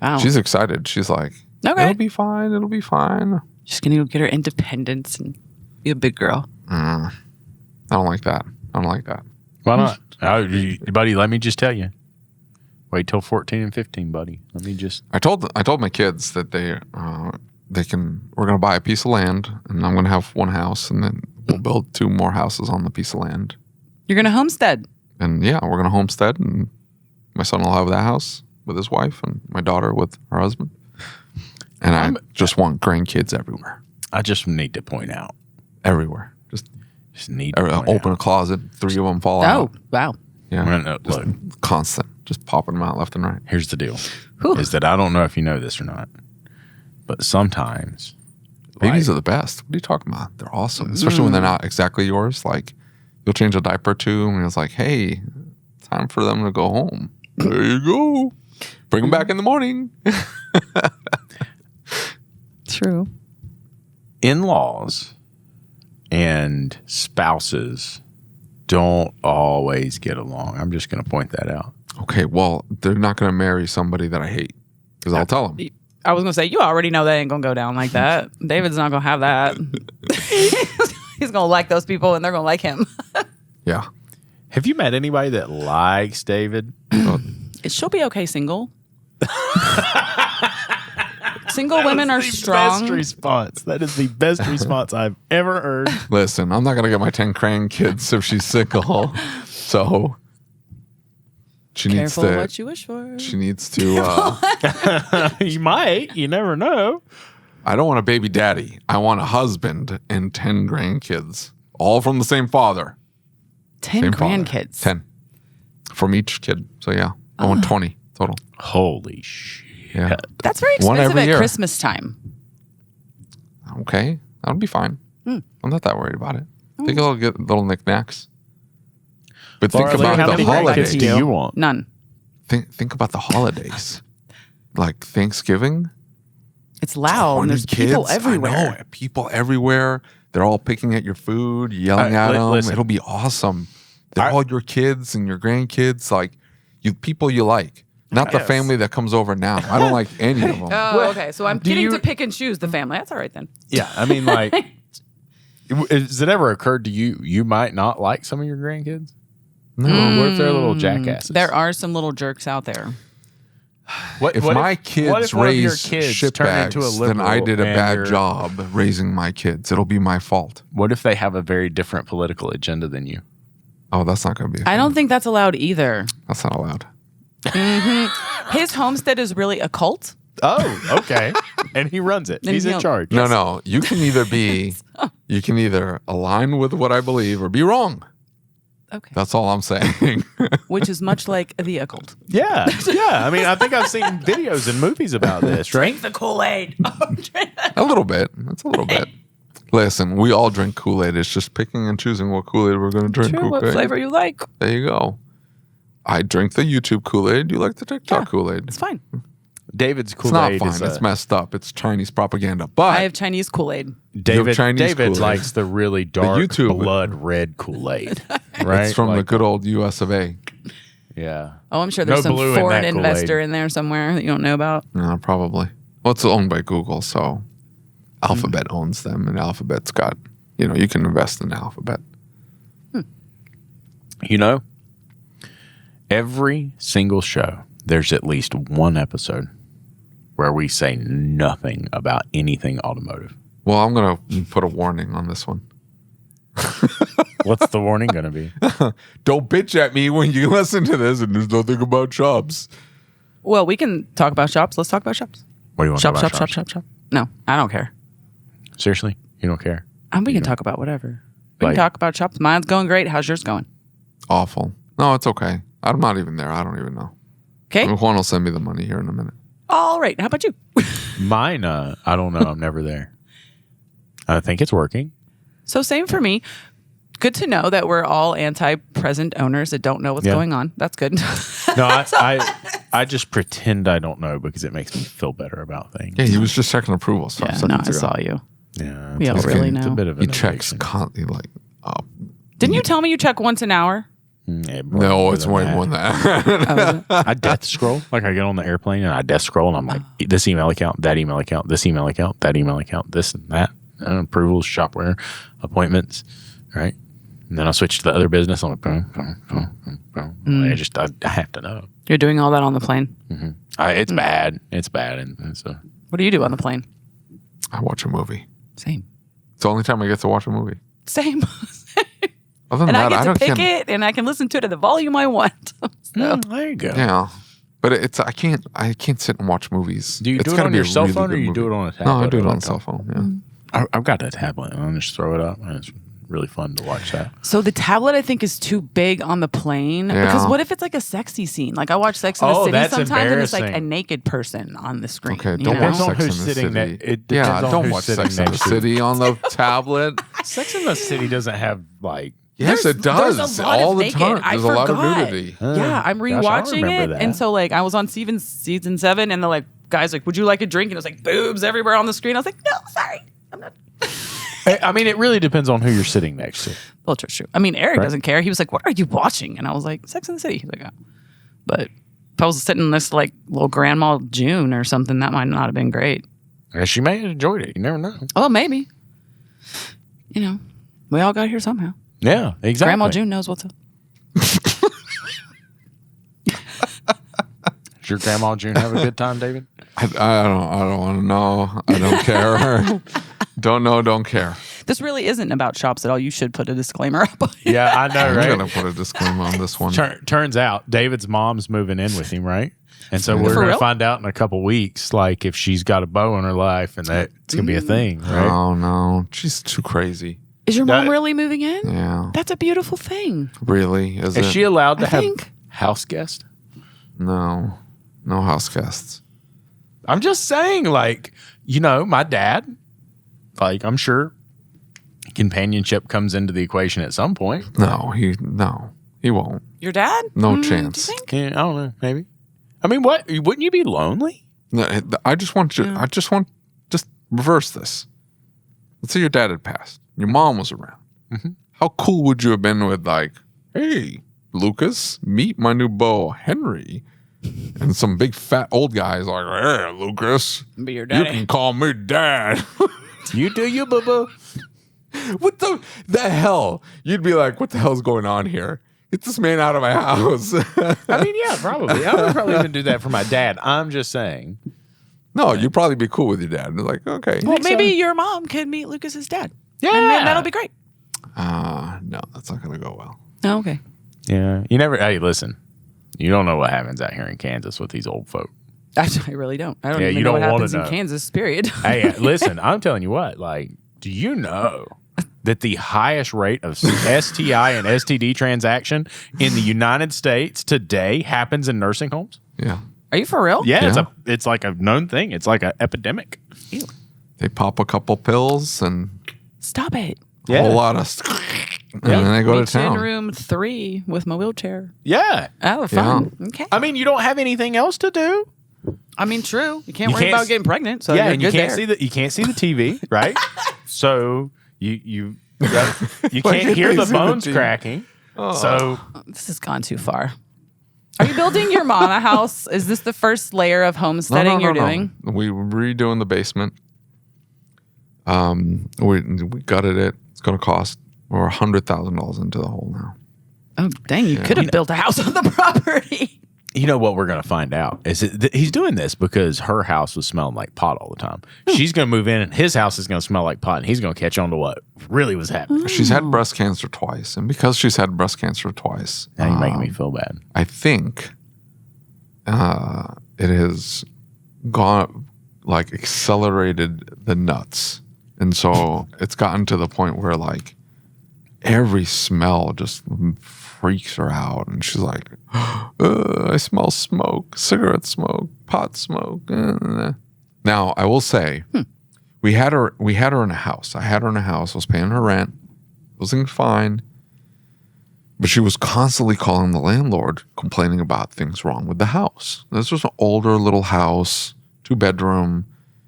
Wow. She's excited. She's like, Okay. it'll be fine. It'll be fine. She's going to go get her independence and be a big girl. I don't like that. Why not? Buddy, let me just tell you. Wait till 14 and 15, buddy. Let me just. I told my kids that we're going to buy a piece of land, and I'm going to have one house, and then we'll build 2 more houses on the piece of land. You're going to homestead. And yeah, we're going to homestead, and my son will have that house with his wife, and my daughter with her husband. And I just want grandkids everywhere. I just need to point out. Everywhere. Just need to point open out. a closet, 3 of them fall out. Oh, wow. Yeah. No, Just look, constant. Just popping them out left and right. here's the deal. Whew. Is that I don't know if you know this or not, but sometimes Babies are the best. What are you talking about? They're awesome. Especially when they're not exactly yours. Like, you'll change a diaper to them, and it's like, hey, time for them to go home. There you go. Bring them back in the morning. True. in-laws and spouses don't always get along. I'm just going to point that out. Okay, well, they're not going to marry somebody that I hate, because I'll tell them. I was going to say, you already know that ain't going to go down like that. David's not going to have that. He's going to like those people, and they're going to like him. Yeah. Have you met anybody that likes David? She'll be okay single. Single women are strong. Best response. That is the best response I've ever heard. Listen, I'm not going to get my 10 grandkids if she's single. So she needs Careful to. what you wish for. She needs to. You might. You never know. I don't want a baby daddy. I want a husband and 10 grandkids, all from the same father. 10 Same father. grandkids. 10 from each kid. So yeah, I want 20 total. Holy shit. Yeah. That's very One expensive every at year. Christmas time. Okay, that'll be fine. I'm not that worried about it. I think I'll get little knickknacks. But think Lauralee, about how the many holidays. grandkids do you want? None. Think about the holidays. Like Thanksgiving. It's loud. And there's people everywhere. I know. People everywhere. They're all picking at your food, yelling at them. Listen. It'll be awesome. They're all your kids and your grandkids, like people you like. Not the Yes. family that comes over now. I don't like any of them. Oh, okay. So I'm Do getting you- to pick and choose the family. That's all right then. Yeah, I mean, like, has it ever occurred to you you might not like some of your grandkids? No. What if they're little jackasses? There are some little jerks out there. What, If what my what if kids one of your raise kids turn into a shitbags, liberal then I did a and bad you're- job raising my kids. It'll be my fault. What if they have a very different political agenda than you? Oh, that's not going to be. I don't think that's allowed either. That's not allowed. His homestead is really a cult. Oh, okay. And he runs it. Then He's in he'll- charge. No. You can either align with what I believe or be wrong. Okay. That's all I'm saying. Which is much like the occult. Yeah, yeah. I mean, I think I've seen videos and movies about this, right? Drink the Kool-Aid. A little bit. That's a little bit. Listen, we all drink Kool-Aid. It's just picking and choosing what Kool-Aid we're going to drink. Sure, what okay? flavor you like. There you go. I drink the YouTube Kool-Aid. You like the TikTok Yeah. Kool-Aid. It's fine. David's It's not Kool-Aid fine. is It's messed up. It's Chinese propaganda. But I have Chinese Kool-Aid. David, Chinese David Kool-Aid. likes the really dark YouTube. blood red Kool-Aid, right? it's from the Like, good old US of A. yeah. Oh, I'm sure there's No some blue in foreign that Kool-Aid. investor in there somewhere that you don't know about. Probably. Well, it's owned by Google, so Alphabet owns them, and Alphabet's got, you can invest in Alphabet. You know, every single show, there's at least one episode where we say nothing about anything automotive. Well, I'm going to put a warning on this one. What's the warning going to be? Don't bitch at me when you listen to this and there's nothing about shops. Well, we can talk about shops. Let's talk about shops. What do you want Shop, to talk shop, about? shop, shop, shop. No, I don't care. Seriously? You don't care? We can talk about whatever. We Like- can talk about shops. Mine's going great. How's yours going? Awful. No, it's okay. I'm not even there. I don't even know. Okay. Juan will send me the money here in a minute. All right. How about you? Mine, I don't know. I'm never there. I think it's working. So same for me. Good to know that we're all anti-present owners that don't know what's Yeah. going on. That's good. No, I just pretend I don't know because it makes me feel better about things. Yeah, he was just checking approvals 5 yeah, no, seconds I ago. saw you. Yeah, We all it's really it's a know. bit of He an checks addiction. constantly Didn't you tell me you check once an hour? Yeah, No, it's way more than that. I death scroll. Like I get on the airplane and I death scroll and I'm like, this email account, that email account, this email account, that email account, this and that, approvals, Shop-Ware, appointments, right? And then I'll switch to the other business. I'm like, boom. I have to know. You're doing all that on the plane. It's bad. It's bad. And so What do you do on the plane? I watch a movie. Same. It's the only time I get to watch a movie. Same. Other than And I that, get to don't pick it, and I can listen to it at the volume I want. So, There you go. Yeah, but I can't sit and watch movies. Do you It's do it gotta on be your a cell really phone or good you movie. do it on a tablet? No, I do it or on a laptop? cell phone. Yeah. I've got that tablet and I just throw it up and it's really fun to watch that. So the tablet, I think, is too big on the plane. Because Yeah. what if it's like a sexy scene? Like I watch Sex and the Oh, City that's sometimes, and it's like a embarrassing. naked person on the screen. Okay, you don't know? watch Depends on Sex who's in the sitting City. ne- it depends on don't who's watch sitting Sex in the next to City on the tablet. Sex in the City doesn't have like. Yes, it does. There's a lot All of the naked. time. I There's a lot of forgot. nudity. Yeah, I'm Gosh, I rewatching remember it, that. and so like I was on season 7, and the like guys like, "Would you like a drink?" And it was like boobs everywhere on the screen. I was like, "No, sorry, I'm not." I mean, it really depends on who you're sitting next to. Well, true. I mean, Eric Right. doesn't care. He was like, "What are you watching?" And I was like, "Sex in the City." He's like, "Oh." But if I was sitting next to like little Grandma June or something, that might not have been great. Yeah, she may have enjoyed it. You never know. Oh, maybe. You know, we all got here somehow. Yeah, exactly. Grandma June knows what's up. Did your Grandma June have a good time, David? I don't want to know. I don't care. Don't know. Don't care. This really isn't about shops at all. You should put a disclaimer up. Yeah, I know, I'm right? gonna put a disclaimer on this one. Turns out David's mom's moving in with him, right? And so we're For going to real? find out in a couple weeks, like if she's got a bow in her life, and that it's going to be a thing, right? Oh no, she's too crazy. Is your mom That- really moving in? Yeah, That's a beautiful thing. really? Is Is it? she allowed to I have think. house guests? No house guests. I'm just saying, like, my dad, like, I'm sure companionship comes into the equation at some point. No, he won't. Your dad? No Do you chance. think? Yeah, I don't know, maybe. I mean, what? Wouldn't you be lonely? No, I just want you. I just reverse this. Let's say your dad had passed. Your mom was around. Mhm. How cool would you have been with like, hey, Lucas, meet my new beau, Henry, and some big fat old guys like, hey, Lucas, Be your you daddy. can call me dad. You do you, boo-boo. What the hell? You'd be like, what the hell's going on here? Get this man out of my house. I mean, yeah, probably. I would probably even do that for my dad. I'm just saying. No, you'd probably be cool with your dad. Like, okay. Well, think maybe so? your mom could meet Lucas's dad. Yeah. And then that'll be great. No, that's not going to go well. Oh, okay. Yeah. You never, hey, listen, you don't know what happens out here in Kansas with these old folk. I really don't. I don't Yeah, even you know don't what wanna happens in know. Kansas, period. Hey, listen, I'm telling you what, like, do you know that the highest rate of STI and STD transaction in the United States today happens in nursing homes? Yeah. Are you for real? Yeah, Yeah. it's like a known thing. It's like an epidemic. Ew. They pop a couple pills and Stop it. a whole lot of and then they go Meet to you in town. room 3 with my wheelchair. Yeah. Oh, fun. Okay. I mean, you don't have anything else to do. I mean, true. You can't You worry can't about s- getting pregnant. So yeah, you're and you good can't there. see the TV, right? So you Why can't can't hear they the see the bones TV? cracking. So This has gone too far. Are you building your mom a house? Is this the first layer of homesteading you're doing? We were redoing the basement. We gutted it. It's going to cost over $100,000 into the hole now. Oh, dang. You could have built a house on the property. you know what we're going to find out is that he's doing this because her house was smelling like pot all the time. She's going to move in and his house is going to smell like pot and he's going to catch on to what really was happening. She's had breast cancer twice, and because she's had breast cancer twice, Now you're making me feel bad. I think it has gone like accelerated the nuts, and so it's gotten to the point where like every smell just freaks her out, and she's like, I smell smoke, cigarette smoke, pot smoke. Now I will say, we had her in a house. I had her in a house. I was paying her rent. Everything fine. But she was constantly calling the landlord, complaining about things wrong with the house. This was an older little house, 2-bedroom,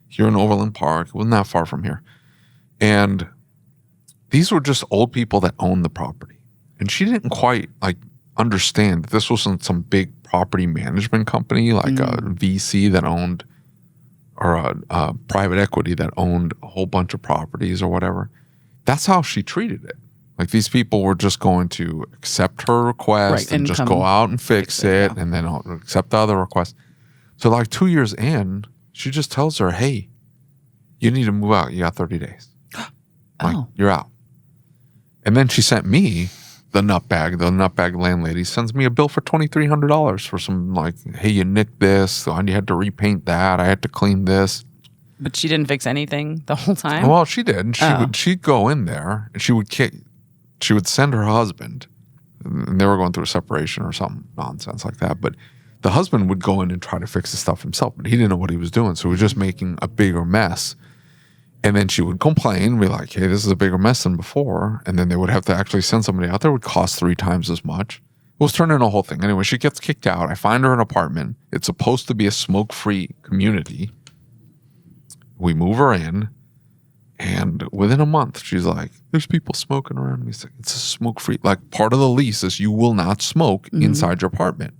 here in Overland Park. It wasn't that far from here. And these were just old people that owned the property. And she didn't quite like understand that this wasn't some big property management company like a VC that owned, or a private equity that owned a whole bunch of properties or whatever. That's how she treated it. Like these people were just going to accept her request Right, and and just come go out and fix it, yeah. and then accept the other requests. So like 2 years in, she just tells her, hey, you need to move out. You got 30 days. Like, Oh. you're out. And then she sent me the nutbag landlady sends me a bill for $2,300 for some like, hey, you nicked this. You had to repaint that. I had to clean this. But she didn't fix anything the whole time? Well, she did. She'd go in there and she would send her husband. And they were going through a separation or some nonsense like that. But the husband would go in and try to fix the stuff himself, but he didn't know what he was doing. So he was just making a bigger mess. And then she would complain, be like, hey, this is a bigger mess than before. And then they would have to actually send somebody out there. It would cost 3 times as much. It was turning a whole thing. Anyway, she gets kicked out. I find her an apartment. It's supposed to be a smoke-free community. We move her in. And within a month, she's like, there's people smoking around me. It's a smoke-free. Like, part of the lease is you will not smoke inside your apartment.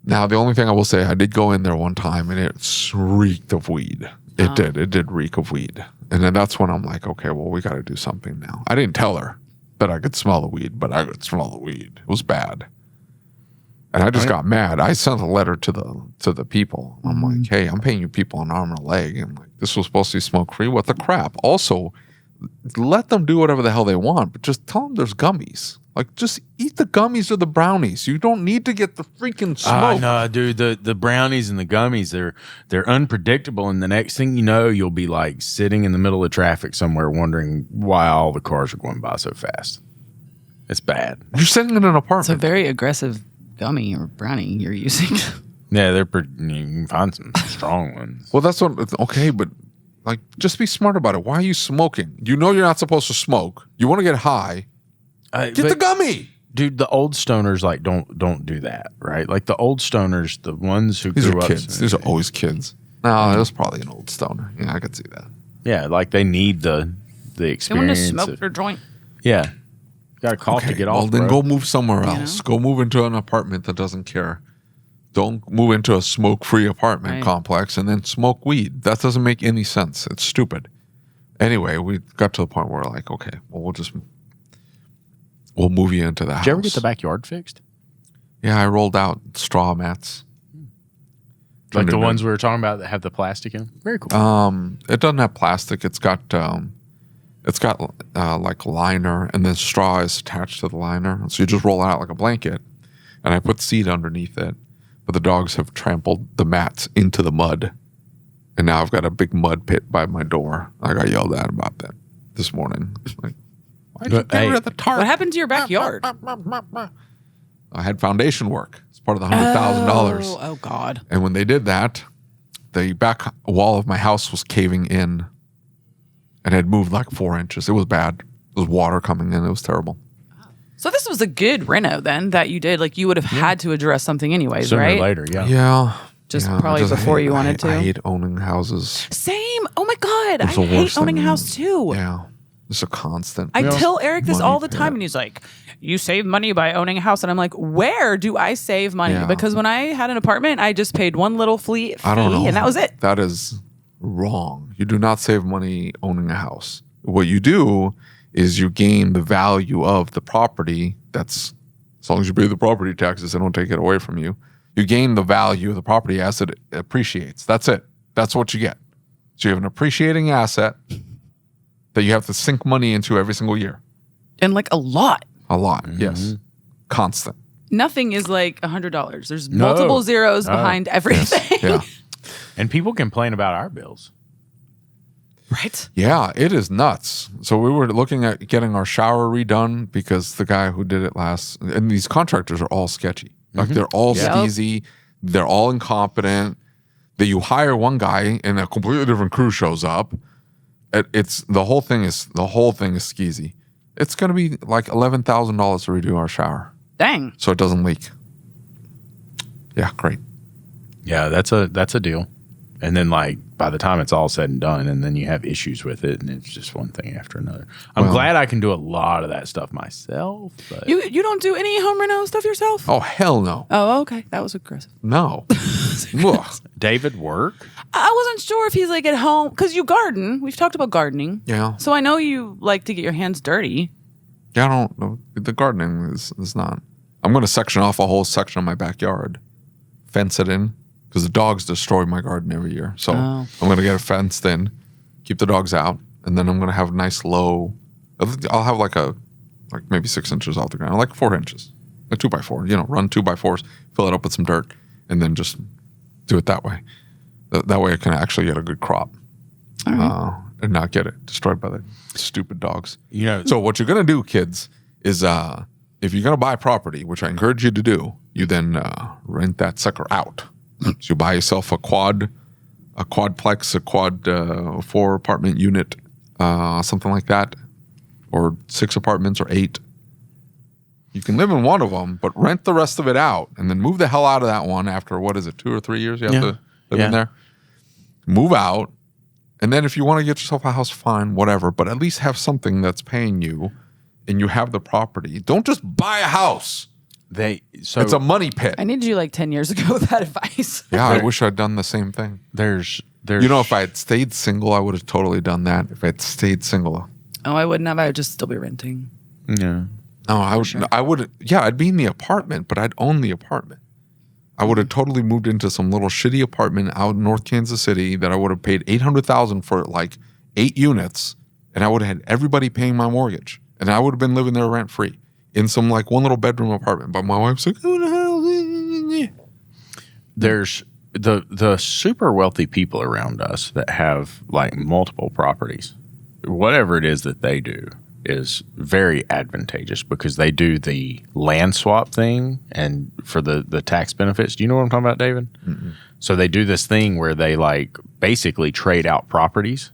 Now, the only thing I will say, I did go in there one time, and it reeked of weed. It did. It did reek of weed. And then that's when I'm like, okay, well, we got to do something now. I didn't tell her that I could smell the weed, but I could smell the weed. It was bad. And I just got mad. I sent a letter to the people. I'm like, hey, I'm paying you people an arm and a leg. And like, this was supposed to be smoke-free. What the crap? Also, let them do whatever the hell they want, but just tell them there's gummies. Like, just eat the gummies or the brownies. You don't need to get the freaking smoke. No, dude, the brownies and the gummies, they're unpredictable. And the next thing you know, you'll be like sitting in the middle of traffic somewhere wondering why all the cars are going by so fast. It's bad. You're sitting in an apartment. It's a very aggressive gummy or brownie you're using. Yeah, you can find some strong ones. Well, that's what, okay, but like, just be smart about it. Why are you smoking? You know you're not supposed to smoke. You want to get high. Get the gummy. Dude, the old stoners like don't do that, right? Like the old stoners, the ones who These grew are up. kids. These are always kids. No, it was probably an old stoner. Yeah, I could see that. Yeah, like they need the They want experience. to smoke their joint. Yeah. Got a cough to get off. Well, then bro. go move somewhere else. Go move into an apartment that doesn't care. Don't move into a smoke-free apartment complex and then smoke weed. That doesn't make any sense. It's stupid. Anyway, we got to the point where we're like, okay, well, we'll move you into the house. Did you ever get the backyard fixed? Yeah, I rolled out straw mats. Like the ones we were talking about that have the plastic in them? Very cool. It doesn't have plastic. It's got like liner, and then straw is attached to the liner. So you just roll it out like a blanket, and I put seed underneath it. But the dogs have trampled the mats into the mud, and now I've got a big mud pit by my door. I got yelled at about that this morning. Like, why'd you get rid of the tarp? What happened to your backyard? I had foundation work. It's part of the $100,000. Oh, God. And when they did that, the back wall of my house was caving in and had moved like 4 inches. It was bad. There was water coming in. It was terrible. So this was a good reno then that you did. Like you would have had to address something anyways, Sooner right? or later, yeah. Yeah. Just probably before you wanted to. I hate owning houses. Same. Oh my God. It's I the hate worst owning a thing. house too. Yeah. It's a constant. I tell Eric this money all the pit. time, and he's like, you save money by owning a house. And I'm like, where do I save money? Yeah. Because when I had an apartment, I just paid one little fee, I don't know. and that was it. That is wrong. You do not save money owning a house. What you do is you gain the value of the property. That's as long as you pay the property taxes, they don't take it away from you. You gain the value of the property as it appreciates. That's it. That's what you get. So you have an appreciating asset that you have to sink money into every single year. And like a lot. A lot, yes. Constant. Nothing is like $100. There's No. multiple zeros behind everything. Yeah. And people complain about our bills. Right? Yeah, it is nuts. So we were looking at getting our shower redone because the guy who did it last, and these contractors are all sketchy. Like they're all skeezy. They're all incompetent. That you hire one guy and a completely different crew shows up. It's the whole thing is skeezy. It's going to be like $11,000 to redo our shower Dang. so it doesn't leak. Yeah, great. Yeah, that's a deal. And then like by the time it's all said and done, and then you have issues with it, and it's just one thing after another. I'm glad I can do a lot of that stuff myself. But You don't do any home reno stuff yourself? Oh, hell no. Oh, okay. That was aggressive. No. Ugh. David work? I wasn't sure if he's like at home because you garden. We've talked about gardening. Yeah. So I know you like to get your hands dirty. Yeah, I don't know. The gardening is not. I'm going to section off a whole section of my backyard, fence it in, because the dogs destroy my garden every year. So Oh. I'm going to get it fenced in, keep the dogs out, and then I'm going to have a nice low. I'll have like maybe 6 inches off the ground, like 4 inches, a 2x4. Run 2x4s, fill it up with some dirt, and then just do it that way. That way I can actually get a good crop. And not get it destroyed by the stupid dogs. So what you're going to do, kids, is if you're going to buy property, which I encourage you to do, you then rent that sucker out. So you buy yourself a quadplex, a quad 4 apartment unit, something like that, or 6 apartments or 8. You can live in one of them, but rent the rest of it out, and then move the hell out of that one after, 2 or 3 years you have to live in there. Move out. And then if you want to get yourself a house, fine, whatever. But at least have something that's paying you, and you have the property. Don't just buy a house. It's a money pit. I needed you like 10 years ago with that advice. Yeah, I wish I'd done the same thing. There's if I had stayed single, I would have totally done that. If I had stayed single. Oh, I wouldn't have. I would just still be renting. Yeah. No, I would. I would. Yeah, I'd be in the apartment, but I'd own the apartment. I would have totally moved into some little shitty apartment out in North Kansas City that I would have paid $800,000 for, like 8 units, and I would have had everybody paying my mortgage, and I would have been living there rent free in some like 1 little bedroom apartment. But my wife's like, "Who the hell?" There's the super wealthy people around us that have like multiple properties. Whatever it is that they do is very advantageous because they do the land swap thing and for the tax benefits. Do you know what I'm talking about, David? Mm-mm. So they do this thing where they like basically trade out properties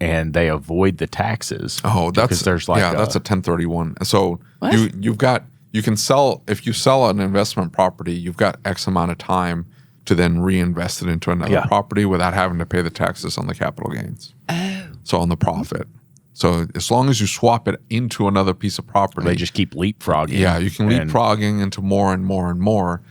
and they avoid the taxes. Oh, that's there's like that's a 1031. So What? you can sell, if you sell an investment property, you've got X amount of time to then reinvest it into another property without having to pay the taxes on the capital gains. Oh. So on the profit. So as long as you swap it into another piece of property, they just keep leapfrogging. Yeah, you can leapfrogging into more and more and more,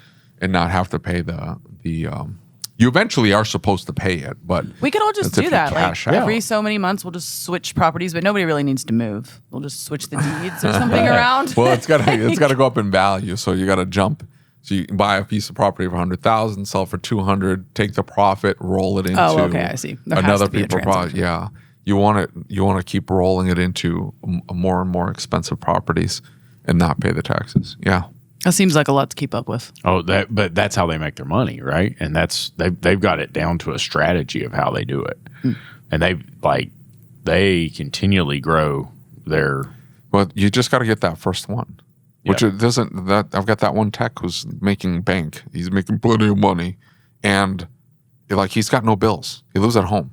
and not have to pay the. You eventually are supposed to pay it, but We could all just that's if do you that. Like cash out. every so many months, we'll just switch properties, but nobody really needs to move. We'll just switch the deeds or something around. Well, it's gotta go up in value, so you gotta jump. So you can buy a piece of property for $100,000, sell for $200,000, take the profit, roll it into. Oh, okay, I see. There has another to be a piece of property. Yeah, you want to keep rolling it into more and more expensive properties and not pay the taxes. Yeah. That seems like a lot to keep up with. But that's how they make their money, right? And they've got it down to a strategy of how they do it, and they continually grow their. Well, you just got to get that first one, which Yeah. it doesn't. That I've got that one tech who's making bank. He's making plenty of money, and he's got no bills. He lives at home.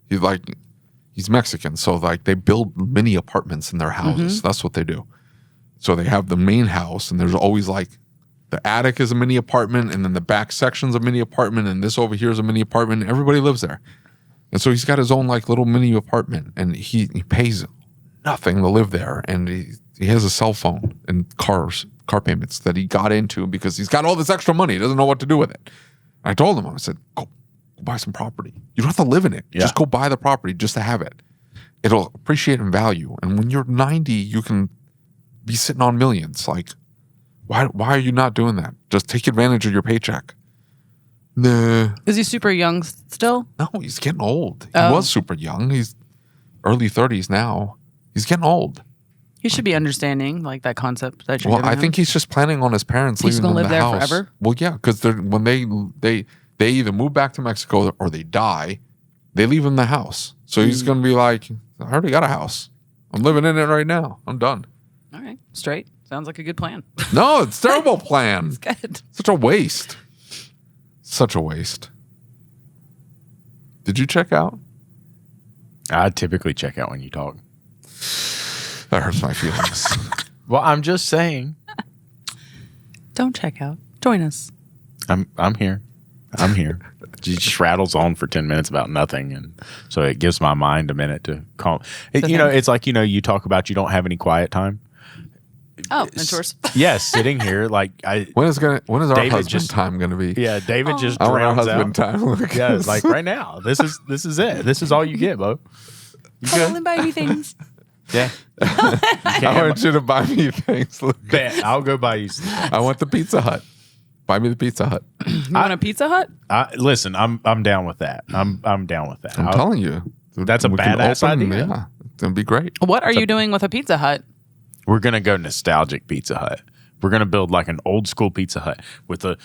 He's Mexican, so like they build mini apartments in their houses. Mm-hmm. That's what they do. So they have the main house, and there's always like the attic is a mini apartment, and then the back section's a mini apartment, and this over here is a mini apartment. Everybody lives there. And so he's got his own like little mini apartment, and he pays nothing to live there. And he has a cell phone and car payments that he got into because he's got all this extra money. He doesn't know what to do with it. I told him, I said, go buy some property. You don't have to live in it. Yeah. Just go buy the property just to have it. It'll appreciate in value. And when you're 90, you can be sitting on millions. Like, why are you not doing that? Just take advantage of your paycheck. Nah. Is he super young still? No, he's getting old. He Oh. was super young. He's early 30s now. He's getting old. He should be understanding like that concept that you're Well, giving I him. think he's just planning on his parents He's leaving gonna him live the there house. forever? Well, yeah, because when they either move back to Mexico or they die, they leave him the house. So he's going to be like, I already got a house. I'm living in it right now. I'm done. All right, straight. Sounds like a good plan. No, it's a terrible plan. It's good. Such a waste. Such a waste. Did you check out? I typically check out when you talk. That hurts my feelings. Well, I'm just saying. Don't check out. Join us. I'm here. I'm here. She just rattles on for 10 minutes about nothing, and so it gives my mind a minute to calm. It's like you talk about you don't have any quiet time. Oh, and yours. Yes, sitting here like When is our David husband just- time going to be? Yeah, David just I want our drowns husband out. time. Look. Yeah, it's like right now. This is it. This is all you get, Bo. You Come good? on and buy me things. Yeah. I want you to buy me things. Look. Bet. I'll go buy you some. I want the Pizza Hut. buy me the Pizza Hut. You want a Pizza Hut? Listen, I'm down with that. I'm down with that. I'm telling you. That's a We can badass open- idea. Yeah, it's going to be great. What are you doing with a Pizza Hut? We're gonna go nostalgic Pizza Hut. We're gonna build like an old school Pizza Hut with the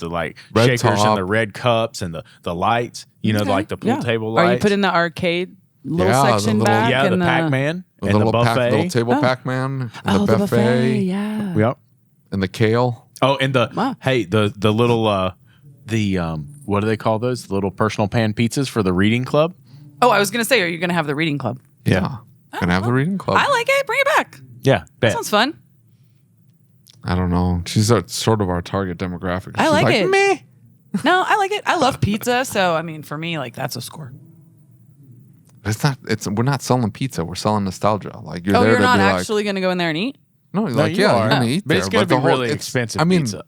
like Red shakers top. and the red cups and the lights. You know, like the pool table lights. Are you putting the arcade little Yeah, the section little- back? yeah, the and Pac-Man The and the little, buffet. little table Pac-Man and Oh, the buffet, yeah. Yep. and the kale. Oh, and the Wow. hey, the little what do they call those? The little personal pan pizzas for the reading club. Oh, I was gonna say, are you gonna have the reading club? Yeah. Gonna have the reading club. I like it. Bring it back. Yeah, bet. Sounds fun. I don't know. She's sort of our target demographic. I She's like it. Meh. No, I like it. I love pizza, so I mean, for me, like that's a score. It's not. We're not selling pizza. We're selling nostalgia. Like you're Oh, there you're to not be actually gonna go in there and eat? like, no, No, like you yeah, are. you're gonna eat But there. it's gonna the be whole- really it's- expensive I mean, pizza.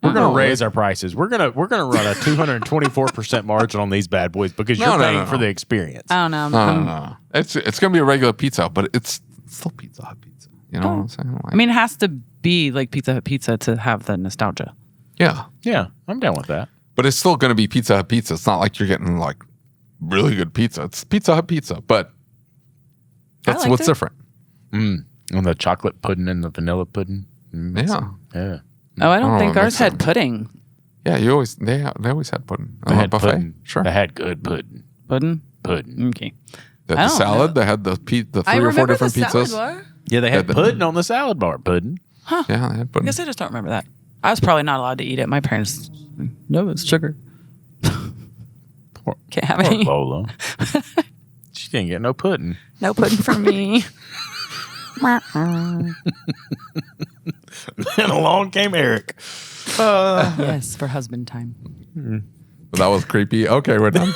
We're No, gonna raise our prices. We're gonna run a 224% margin on these bad boys because No, you're no, paying no, for no. the experience. I don't know. No. It's gonna be a regular pizza, but it's still Pizza Hut pizza. You know what I'm saying? Like, I mean, it has to be like Pizza Hut pizza to have the nostalgia. yeah, Yeah, I'm down with that. but it's still gonna be Pizza Hut pizza. It's not like you're getting like really good pizza. It's Pizza Hut pizza, but that's liked what's it. different. And the chocolate pudding and the vanilla pudding. Yeah. Yeah. Oh, I don't Oh, think it ours makes had sense. pudding. Yeah, they always had pudding. They had buffet. pudding. Sure. They had good pudding. Pudding? Pudding. Okay. They I had the don't salad. know. They had the I 3 or 4 remember different the salad pizzas. bar. Yeah, they had Yeah, pudding on the salad bar. Pudding. Yeah, they had I pudding. guess I just don't remember that. I was probably not allowed to eat it. My parents, no, it's sugar. Poor, Can't have poor any. Lola. She didn't get no pudding. No pudding for me. And along came Eric. Yes, for husband time. That was creepy. Okay, we're done.